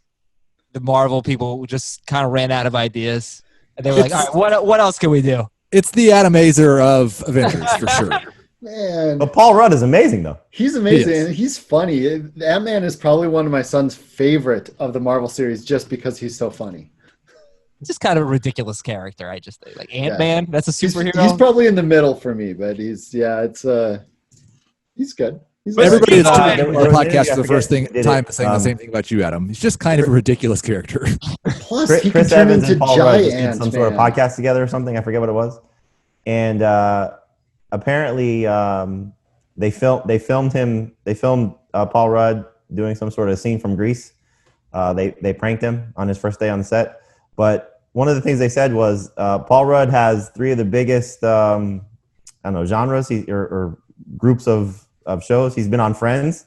the Marvel people just kind of ran out of ideas? And they were like, all right, what else can we do? It's the Adam Azer of Avengers, for sure. Man. But Paul Rudd is amazing, though. He's amazing, and he's funny. Ant-Man is probably one of my son's favorite of the Marvel series just because he's so funny. It's just kind of a ridiculous character, I just think. Like Ant-Man, that's a superhero. He's probably in the middle for me, but he's good. Everybody is tuning into the podcast for the first time saying the same thing about you, Adam. He's just kind of a ridiculous character. Plus, Chris Evans and Paul Rudd did some sort of podcast together or something. I forget what it was. And apparently, they filmed Paul Rudd doing some sort of scene from Grease. They pranked him on his first day on the set. But one of the things they said was Paul Rudd has three of the biggest genres or groups of shows. He's been on Friends,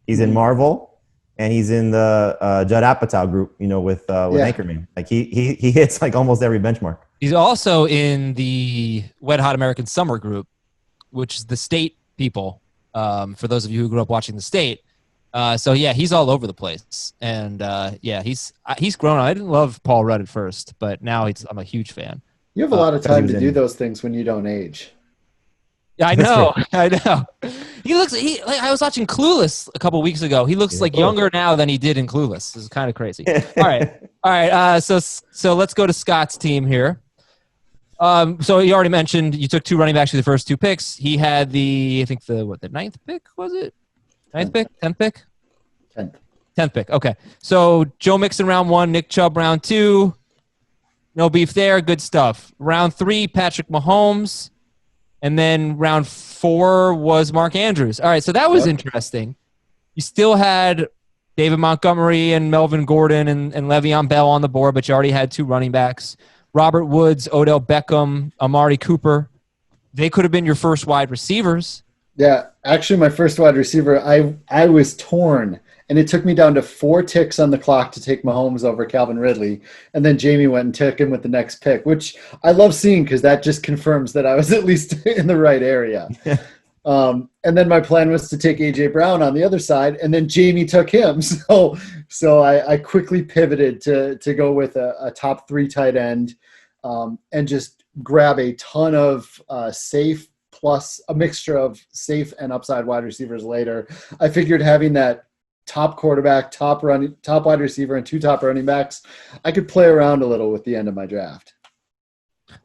he's in Marvel, and he's in the Judd Apatow group, with Anchorman. Like he hits like almost every benchmark. He's also in the Wet Hot American Summer group, which is the State people, for those of you who grew up watching The State. So yeah, he's all over the place. And he's grown on. I didn't love Paul Rudd at first, but now I'm a huge fan. You have a lot of time to do those things when you don't age. Yeah, I know. I know. I was watching Clueless a couple weeks ago. He looks like younger now than he did in Clueless. This is kind of crazy. All right. So let's go to Scott's team here. So you already mentioned you took two running backs for the first two picks. He had the ninth pick, was it? Ninth pick? 10th pick? 10th pick. Okay. So Joe Mixon round 1, Nick Chubb round 2. No beef there. Good stuff. Round 3, Patrick Mahomes. And then round 4 was Mark Andrews. All right, so that was interesting. You still had David Montgomery and Melvin Gordon and Le'Veon Bell on the board, but you already had 2 running backs. Robert Woods, Odell Beckham, Amari Cooper. They could have been your first wide receivers. Yeah, actually, my first wide receiver, I was torn, and it took me down to 4 ticks on the clock to take Mahomes over Calvin Ridley, and then Jamie went and took him with the next pick, which I love seeing because that just confirms that I was at least in the right area. And then my plan was to take A.J. Brown on the other side, and then Jamie took him. So I quickly pivoted to go with a top 3 tight end and just grab a ton of safe plus a mixture of safe and upside wide receivers later. I figured having that top quarterback, top wide receiver, and 2 top running backs, I could play around a little with the end of my draft.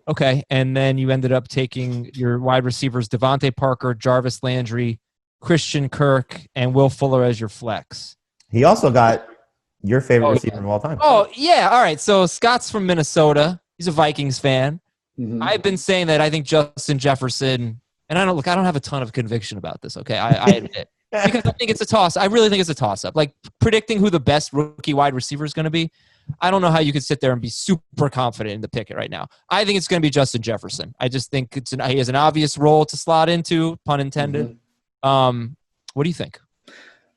Okay, and then you ended up taking your wide receivers, Devontae Parker, Jarvis Landry, Christian Kirk, and Will Fuller as your flex. He also got your favorite receiver of all time. Oh, yeah. All right, so Scott's from Minnesota. He's a Vikings fan. Mm-hmm. I've been saying that I think Justin Jefferson, and I don't have a ton of conviction about this, okay? I admit. Because I think it's a toss. I really think it's a toss-up. Like, predicting who the best rookie wide receiver is going to be, I don't know how you could sit there and be super confident in the pick it right now. I think it's going to be Justin Jefferson. I just think he has an obvious role to slot into, pun intended. Mm-hmm. What do you think?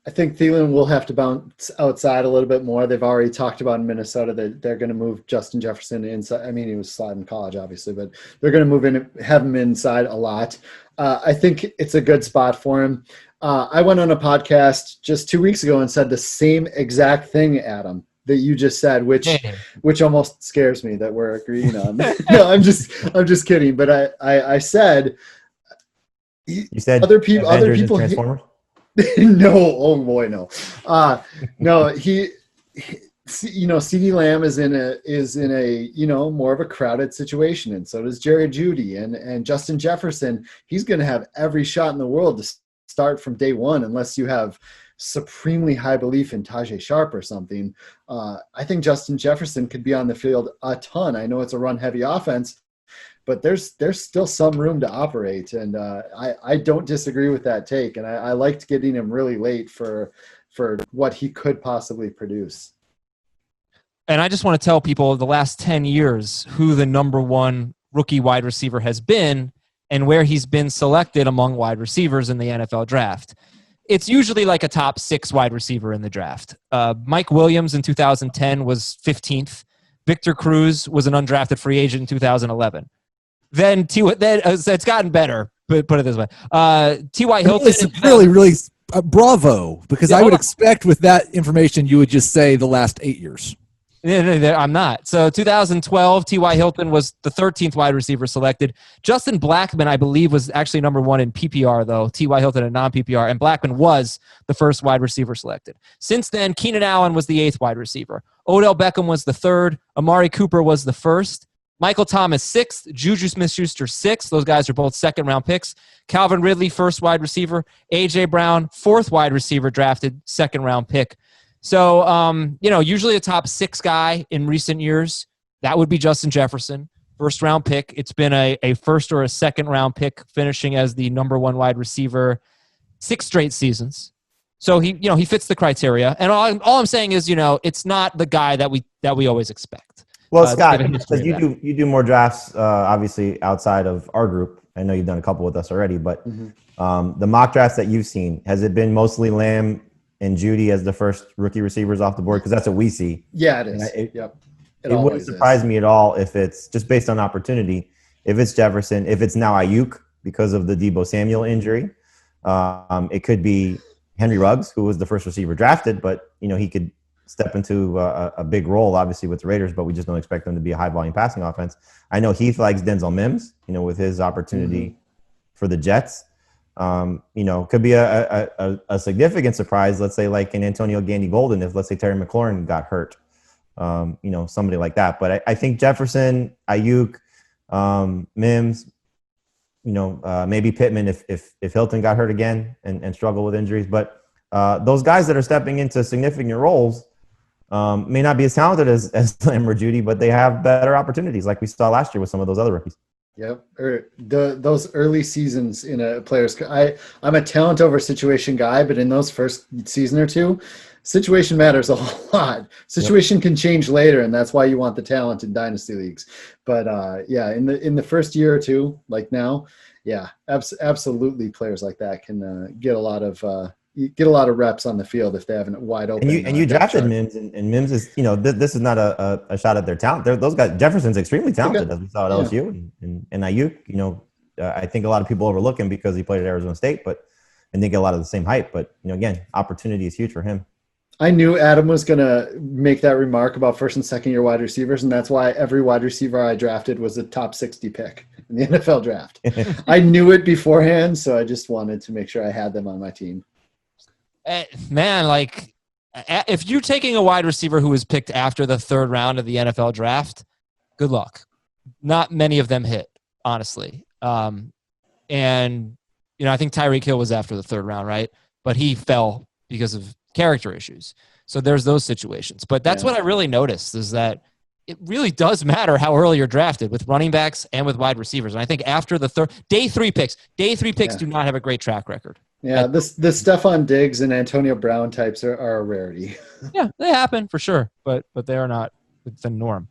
I think Thielen will have to bounce outside a little bit more. They've already talked about in Minnesota that they're going to move Justin Jefferson inside. I mean, he was sliding in college, obviously, but they're going to have him inside a lot. I think it's a good spot for him. I went on a podcast just 2 weeks ago and said the same exact thing, Adam, that you just said, which almost scares me that we're agreeing on. No, I'm just kidding. But I said, you said other people. Transformers? No, oh boy, no. No, he CeeDee Lamb is in a more of a crowded situation, and so does Jerry Jeudy and Justin Jefferson. He's going to have every shot in the world to start from day one, unless you have supremely high belief in Tajay Sharp or something. I think Justin Jefferson could be on the field a ton. I know it's a run-heavy offense, but there's still some room to operate, and I don't disagree with that take. And I liked getting him really late for what he could possibly produce. And I just want to tell people the last 10 years who the number 1 rookie wide receiver has been and where he's been selected among wide receivers in the NFL draft. It's usually like a top 6 wide receiver in the draft. Mike Williams in 2010 was 15th. Victor Cruz was an undrafted free agent in 2011. Then it's gotten better, put it this way. T.Y. Hilton. It's really bravo, because I would expect with that information you would just say the last 8 years. No, I'm not. So 2012, T.Y. Hilton was the 13th wide receiver selected. Justin Blackmon, I believe, was actually number 1 in PPR, though. T.Y. Hilton in non-PPR, and Blackmon was the first wide receiver selected. Since then, Keenan Allen was the 8th wide receiver. Odell Beckham was the 3rd. Amari Cooper was the 1st. Michael Thomas, 6th. Juju Smith-Schuster, 6th. Those guys are both second-round picks. Calvin Ridley, 1st wide receiver. A.J. Brown, 4th wide receiver drafted, second-round pick. So, usually a top 6 guy in recent years, that would be Justin Jefferson, first-round pick. It's been a first or a second-round pick, finishing as the number 1 wide receiver 6 straight seasons. So he fits the criteria. And all I'm saying is, it's not the guy that we always expect. Well, Scott, because you do more drafts, obviously outside of our group. I know you've done a couple with us already, but the mock drafts that you've seen, has it been mostly Lamb and Jeudy as the first rookie receivers off the board? Because that's what we see. Yeah, it is. It wouldn't surprise me at all if it's just based on opportunity. If it's Jefferson, if it's now Ayuk because of the Deebo Samuel injury, it could be Henry Ruggs, who was the first receiver drafted, but he could step into a big role, obviously, with the Raiders, but we just don't expect them to be a high-volume passing offense. I know Heath likes Denzel Mims, with his opportunity for the Jets. Could be a significant surprise, let's say, like an Antonio Gandy Golden, if, let's say, Terry McLaurin got hurt, somebody like that. But I think Jefferson, Ayuk, Mims, maybe Pittman if Hilton got hurt again and struggled with injuries. But those guys that are stepping into significant roles may not be as talented as Lamb or Jeudy, but they have better opportunities, like we saw last year with some of those other rookies. Yep. Those early seasons in a player's – I'm a talent over situation guy, but in those first season or two, situation matters a whole lot. Situation can change later, and that's why you want the talent in dynasty leagues. But in the first year or two, like now, absolutely, players like that can get a lot of reps on the field if they have a wide open. And you drafted Mims, and Mims is, this is not a shot at their talent. Those guys, Jefferson's extremely talented, as we saw at LSU, and Ayuk. I think a lot of people overlook him because he played at Arizona State, and they get a lot of the same hype. But again, opportunity is huge for him. I knew Adam was going to make that remark about first and second year wide receivers, and that's why every wide receiver I drafted was a top 60 pick in the NFL draft. I knew it beforehand, so I just wanted to make sure I had them on my team. Man, like, if you're taking a wide receiver who was picked after the third round of the NFL draft, good luck. Not many of them hit, honestly. And I think Tyreek Hill was after the third round, right? But he fell because of character issues. So there's those situations. But that's what I really noticed, is that it really does matter how early you're drafted with running backs and with wide receivers. And I think after the day three picks do not have a great track record. Yeah, the Stephon Diggs and Antonio Brown types are a rarity. Yeah, they happen for sure, but they are not the norm.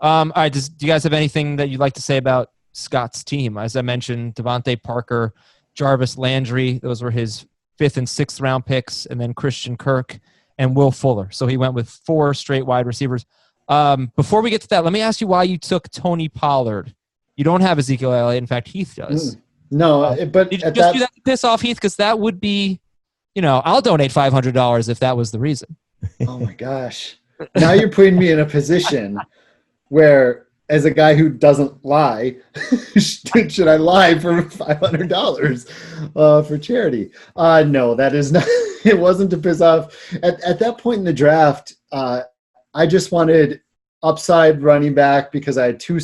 All right, do you guys have anything that you'd like to say about Scott's team? As I mentioned, Devontae Parker, Jarvis Landry, those were his 5th and 6th round picks, and then Christian Kirk and Will Fuller. So he went with 4 straight wide receivers. Before we get to that, let me ask you why you took Tony Pollard. You don't have Ezekiel Elliott. In fact, Heath does. No, but did you just do that to piss off Heath? Because that would be, I'll donate $500 if that was the reason. Oh my gosh! Now you're putting me in a position where, as a guy who doesn't lie, should I lie for $500 for charity? No, that is not. It wasn't to piss off. At that point in the draft, I just wanted upside running back because I had 2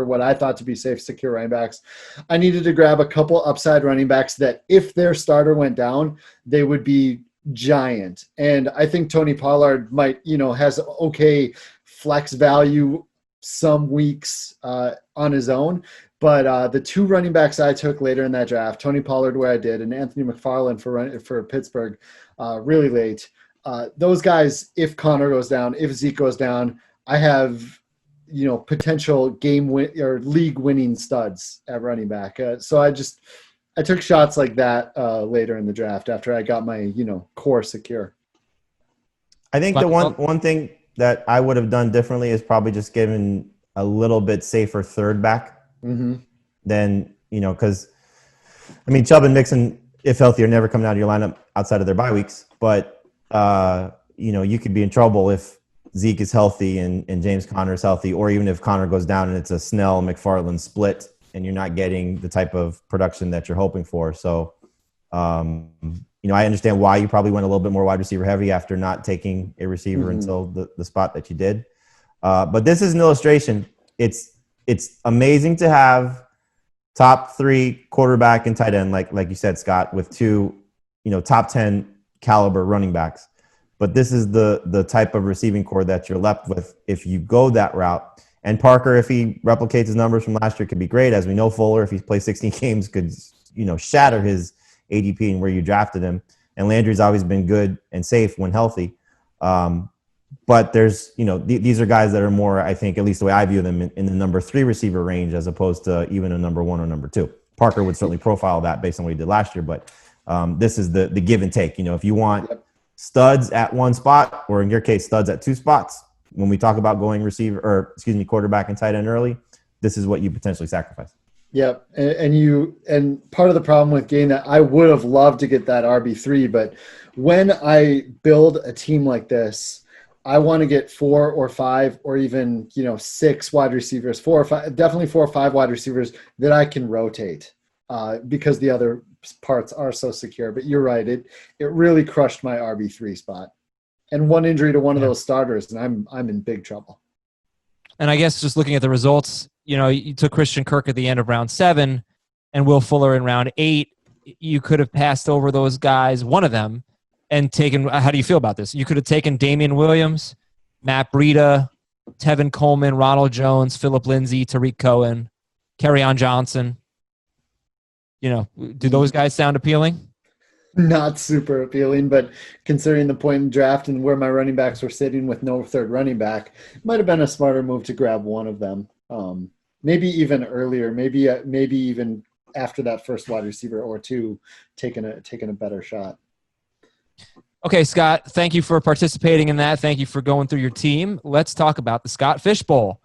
what I thought to be safe, secure running backs. I needed to grab a couple upside running backs that if their starter went down, they would be giant. And I think Tony Pollard might, has okay flex value some weeks on his own. But the 2 running backs I took later in that draft, Tony Pollard where I did, and Anthony McFarland for Pittsburgh really late. Those guys, if Connor goes down, if Zeke goes down, I have, potential league winning studs at running back. So I took shots like that later in the draft after I got my, core secure. I think the one thing that I would have done differently is probably just given a little bit safer third back than, because, Chubb and Mixon, if healthy, are never coming out of your lineup outside of their bye weeks. But, you could be in trouble if Zeke is healthy and James Conner is healthy, or even if Conner goes down and it's a Snell-McFarland split and you're not getting the type of production that you're hoping for. So, I understand why you probably went a little bit more wide receiver heavy after not taking a receiver until the spot that you did. But this is an illustration. It's amazing to have top 3 quarterback and tight end, like you said, Scott, with 2, top 10 caliber running backs. But this is the type of receiving core that you're left with if you go that route. And Parker, if he replicates his numbers from last year, could be great. As we know, Fuller, if he plays 16 games, could shatter his ADP and where you drafted him. And Landry's always been good and safe when healthy. But there's, these are guys that are more, I think, at least the way I view them, in the number 3 receiver range as opposed to even a number 1 or number 2. Parker would certainly profile that based on what he did last year. But this is the give and take. If you want studs at 1 spot, or in your case, studs at 2 spots, when we talk about going quarterback and tight end early, this is what you potentially sacrifice. Yep. And part of the problem with getting that, I would have loved to get that RB3, but when I build a team like this, I want to get 4 or 5 or even, 6 wide receivers, 4 or 5, definitely 4 or 5 wide receivers that I can rotate because the other parts are so secure. But you're right. It really crushed my RB3 spot, and one injury to one of those starters, and I'm in big trouble. And I guess just looking at the results, you took Christian Kirk at the end of round 7 and Will Fuller in round 8. You could have passed over those guys, one of them, and taken, how do you feel about this? You could have taken Damian Williams, Matt Breida, Tevin Coleman, Ronald Jones, Phillip Lindsay, Tariq Cohen, Kerryon Johnson. Do those guys sound appealing? not super appealing, but considering the point in draft and where my running backs were sitting with no third running back, it might have been a smarter move to grab one of them. Maybe even earlier, maybe even after that first wide receiver or two, taking a better shot. Okay, Scott, thank you for participating in that. Thank you for going through your team. Let's talk about the Scott Fish Bowl.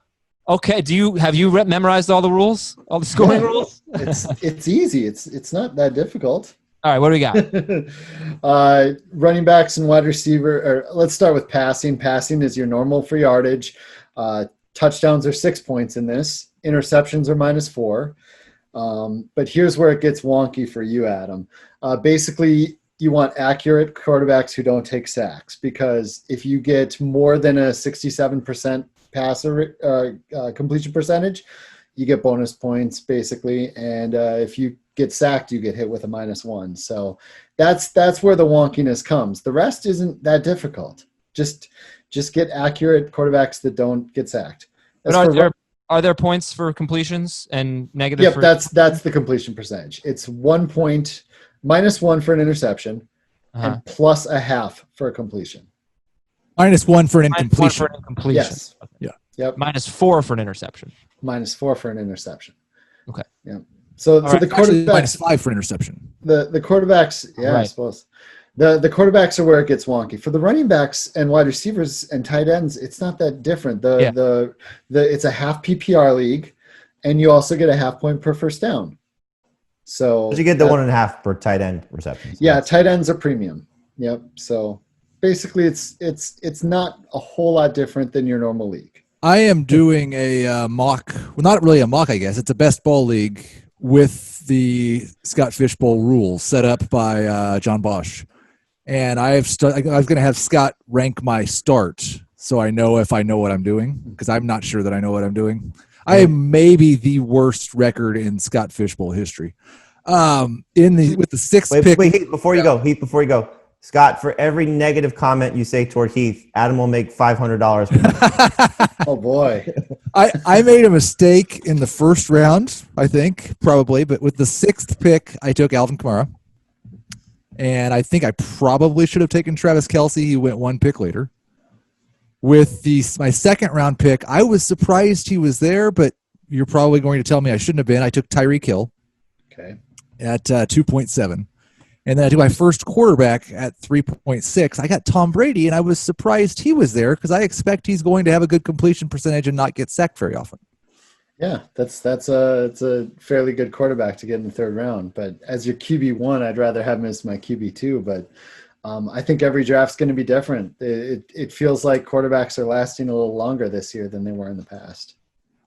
Okay, have you memorized all the rules, all the scoring rules? It's easy. It's not that difficult. All right, what do we got? Running backs and wide receiver. Or let's start with passing. Passing is your normal for yardage. Touchdowns are 6 points in this. Interceptions are -4. But here's where it gets wonky for you, Adam. Basically, you want accurate quarterbacks who don't take sacks, because if you get more than a 67% passer completion percentage, you get bonus points basically. And if you get sacked, you get hit with a -1. So that's where the wonkiness comes. The rest isn't that difficult. Just get accurate quarterbacks that don't get sacked. But are there points for completions and negative? Yep, that's the completion percentage. It's 1 point, -1 for an interception, and +0.5 for a completion. -1 for an incompletion. Yes. Yeah. Yep. -4 for an interception. -4 for an interception. Okay. Yeah. So the quarterbacks, -5 for an interception. The quarterbacks, yeah, right. I suppose. The quarterbacks are where it gets wonky. For the running backs and wide receivers and tight ends, it's not that different. It's a half PPR league, and you also get a 0.5 point per first down. So you get the 1.5 per tight end reception. Yeah, tight ends are premium. Yep. So basically, it's not a whole lot different than your normal league. I am doing a mock. Well, not really a mock, I guess. It's a best ball league with the Scott Fish Bowl rules set up by John Bosch. And I was going to have Scott rank my start, so I know if I know what I'm doing, because I'm not sure that I know what I'm doing. I am maybe the worst record in Scott Fish Bowl history. With the sixth pick. Wait, Heath, before you go, Scott, for every negative comment you say toward Heath, Adam will make $500. Oh boy! I made a mistake in the first round, I think, probably, but with the sixth pick, I took Alvin Kamara. And I think I probably should have taken Travis Kelce. He went one pick later. With my second round pick, I was surprised he was there, but you're probably going to tell me I shouldn't have been. I took Tyreek Hill at 2.7. And then I took my first quarterback at 3.6. I got Tom Brady, and I was surprised he was there because I expect he's going to have a good completion percentage and not get sacked very often. Yeah, it's a fairly good quarterback to get in the third round. But as your QB1, I'd rather have him as my QB2. But I think every draft's going to be different. It feels like quarterbacks are lasting a little longer this year than they were in the past.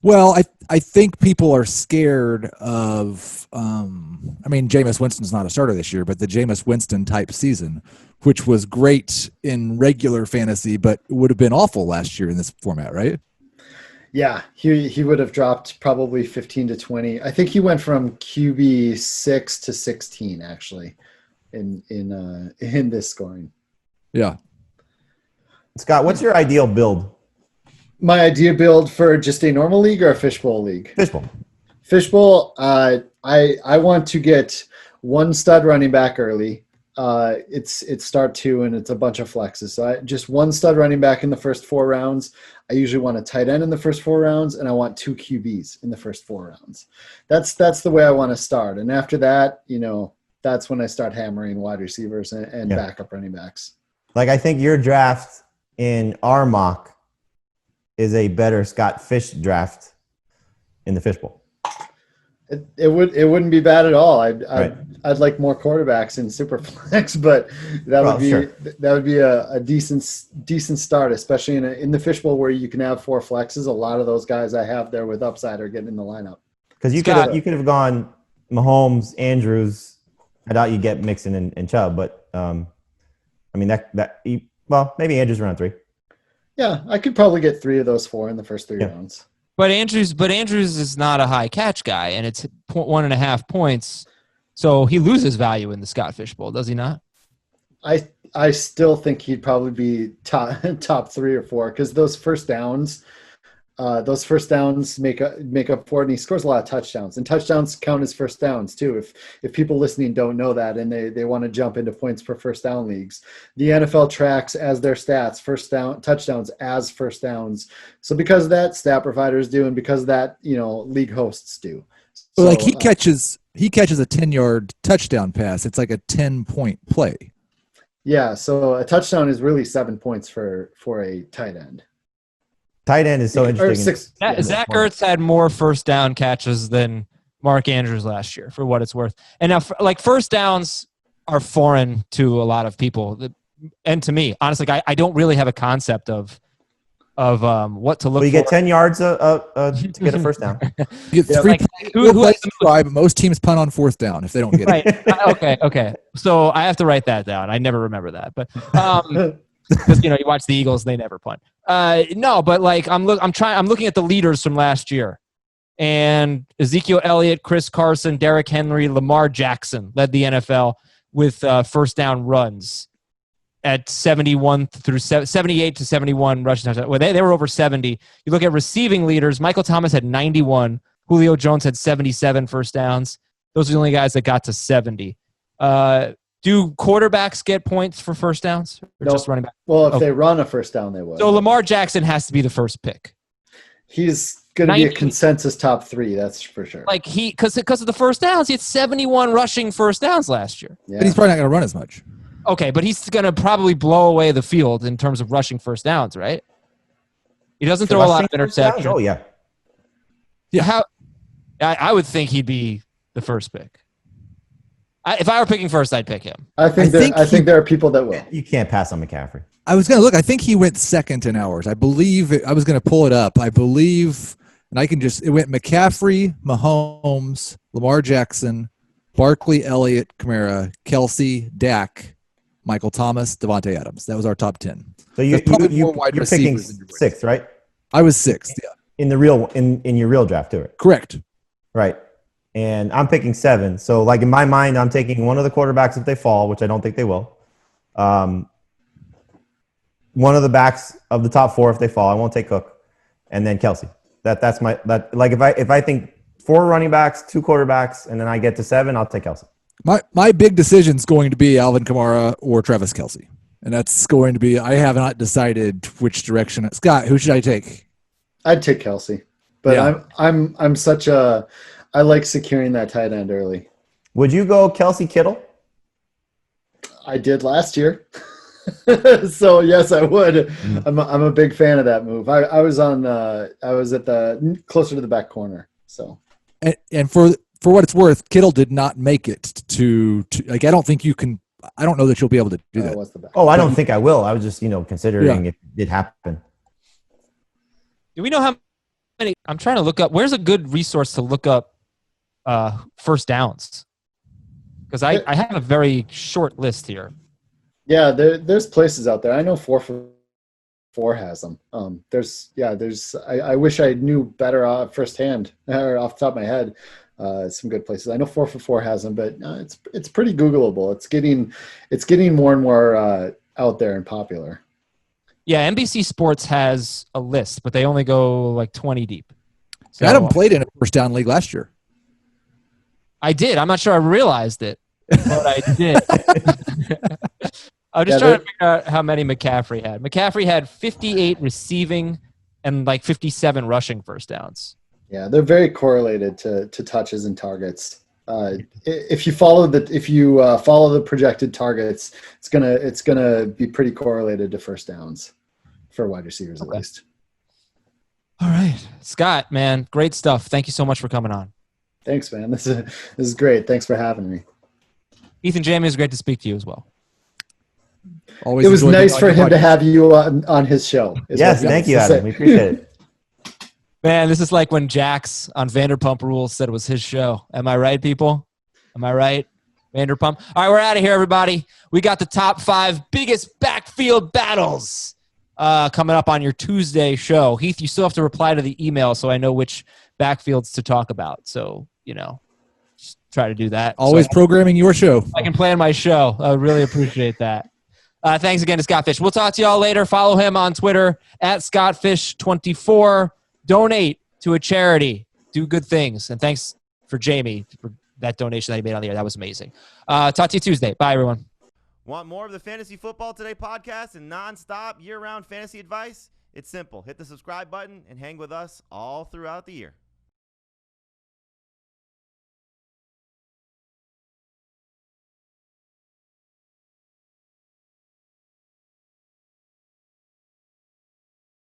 Well, I think people are scared of Jameis Winston's not a starter this year, but the Jameis Winston type season, which was great in regular fantasy, but would have been awful last year in this format, right? Yeah, he would have dropped probably 15 to 20. I think he went from QB 6 to 16 actually in this scoring. Yeah. Scott, what's your ideal build? My idea build for just a normal league or a fishbowl league? Fishbowl. I want to get one stud running back early. It's start 2 and it's a bunch of flexes. So just one stud running back in the first 4 rounds. I usually want a tight end in the first 4 rounds, and I want 2 QBs in the first 4 rounds. That's the way I want to start. And after that, that's when I start hammering wide receivers and backup running backs. Like, I think your draft in our mock is a better Scott Fish draft in the Fishbowl. It wouldn't be bad at all. I'd like more quarterbacks in Superflex, but that would be a decent start, especially in the Fishbowl where you can have 4 flexes. A lot of those guys I have there with upside are getting in the lineup. Because you could have gone Mahomes, Andrews. I doubt you get Mixon and Chubb, but maybe Andrews around 3. Yeah, I could probably get 3 of those 4 in the first 3 rounds. But Andrews is not a high catch guy, and it's 1.5 points, so he loses value in the Scott Fish Bowl, does he not? I still think he'd probably be top 3 or 4 because those first downs, those first downs make up for it, and he scores a lot of touchdowns. And touchdowns count as first downs too. If people listening don't know that and they want to jump into points per first down leagues, the NFL tracks as their stats touchdowns as first downs. So because of that, stat providers do, and because of that, league hosts do. So, like he catches a 10-yard touchdown pass. It's like a 10-point play. Yeah, so a touchdown is really 7 points for a tight end. Tight end is so interesting. Zach Ertz had more first down catches than Mark Andrews last year, for what it's worth. And now, first downs are foreign to a lot of people, and to me, honestly, I don't really have a concept of what to look for. You get 10 yards to get a first down. You get most teams punt on fourth down if they don't get it. Okay. So I have to write that down. I never remember that, but because you watch the Eagles, they never punt. No, but I'm looking at the leaders from last year, and Ezekiel Elliott, Chris Carson, Derrick Henry, Lamar Jackson led the NFL with first down runs at 78 to 71 rushing touchdowns. Well, they were over 70. You look at receiving leaders, Michael Thomas had 91. Julio Jones had 77 first downs. Those are the only guys that got to 70. Do quarterbacks get points for first downs? Or just running back? Well, if they run a first down, they would. So Lamar Jackson has to be the first pick. He's going to be a consensus top 3, that's for sure. Because of the first downs, he had 71 rushing first downs last year. Yeah. But he's probably not going to run as much. Okay, but he's going to probably blow away the field in terms of rushing first downs, right? He doesn't throw a lot of interceptions. Oh, yeah. Yeah. I would think he'd be the first pick. If I were picking first, I'd pick him. I think there are people that will. You can't pass on McCaffrey. I was going to look. I think he went second in hours. I believe I was going to pull it up. I believe, and it went McCaffrey, Mahomes, Lamar Jackson, Barkley, Elliott, Kamara, Kelsey, Dak, Michael Thomas, Devontae Adams. That was our top 10. So you're picking sixth, right? I was sixth, yeah. In the real in your real draft, too. Correct. Right. And I'm picking 7. So, in my mind, I'm taking one of the quarterbacks if they fall, which I don't think they will. One of the backs of the top 4 if they fall. I won't take Cook. And then Kelsey. If I think 4 running backs, 2 quarterbacks, and then I get to 7, I'll take Kelsey. My big decision is going to be Alvin Kamara or Travis Kelsey. And that's going to be, I have not decided which direction. Scott, who should I take? I'd take Kelsey. But yeah. I'm such a... I like securing that tight end early. Would you go Kelsey Kittle? I did last year. So yes, I would. I'm a big fan of that move. I was at the closer to the back corner. So and for what it's worth, Kittle did not make it to I don't think you can. I don't know that you'll be able to do that. I don't think I will. I was just considering if it happened. Do we know how many? I'm trying to look up. Where's a good resource to look up first downs? Because I have a very short list here. Yeah, there's places out there. I know 4for4 has them. I wish I knew better firsthand or off the top of my head. Some good places. I know 4for4 has them, but it's pretty Googleable. It's getting more and more out there and popular. Yeah, NBC Sports has a list, but they only go 20 deep. So, Adam played in a first down league last year. I did. I'm not sure I realized it, but I did. I was just trying to figure out how many McCaffrey had. McCaffrey had 58 receiving and 57 rushing first downs. Yeah, they're very correlated to touches and targets. If you follow the projected targets, it's gonna be pretty correlated to first downs for wide receivers at least. All right, Scott, man, great stuff. Thank you so much for coming on. Thanks, man. This is great. Thanks for having me. Ethan and Jamie, it was great to speak to you as well. Always it was nice for him to have you on his show. Yes, thank you, Adam. We appreciate it. Man, this is like when Jax on Vanderpump Rules said it was his show. Am I right, people? Am I right? Vanderpump. All right, we're out of here, everybody. We got the top 5 biggest backfield battles coming up on your Tuesday show. Heath, you still have to reply to the email so I know which backfields to talk about. So, just try to do that. Always programming your show. I can plan my show. I really appreciate that. Thanks again to Scott Fish. We'll talk to y'all later. Follow him on Twitter at ScottFish24. donate to a charity. Do good things. And thanks for Jamie for that donation that he made on the air. That was amazing. Talk to you Tuesday. Bye, everyone. Want more of the Fantasy Football Today podcast and nonstop year-round fantasy advice? It's simple. Hit the subscribe button and hang with us all throughout the year.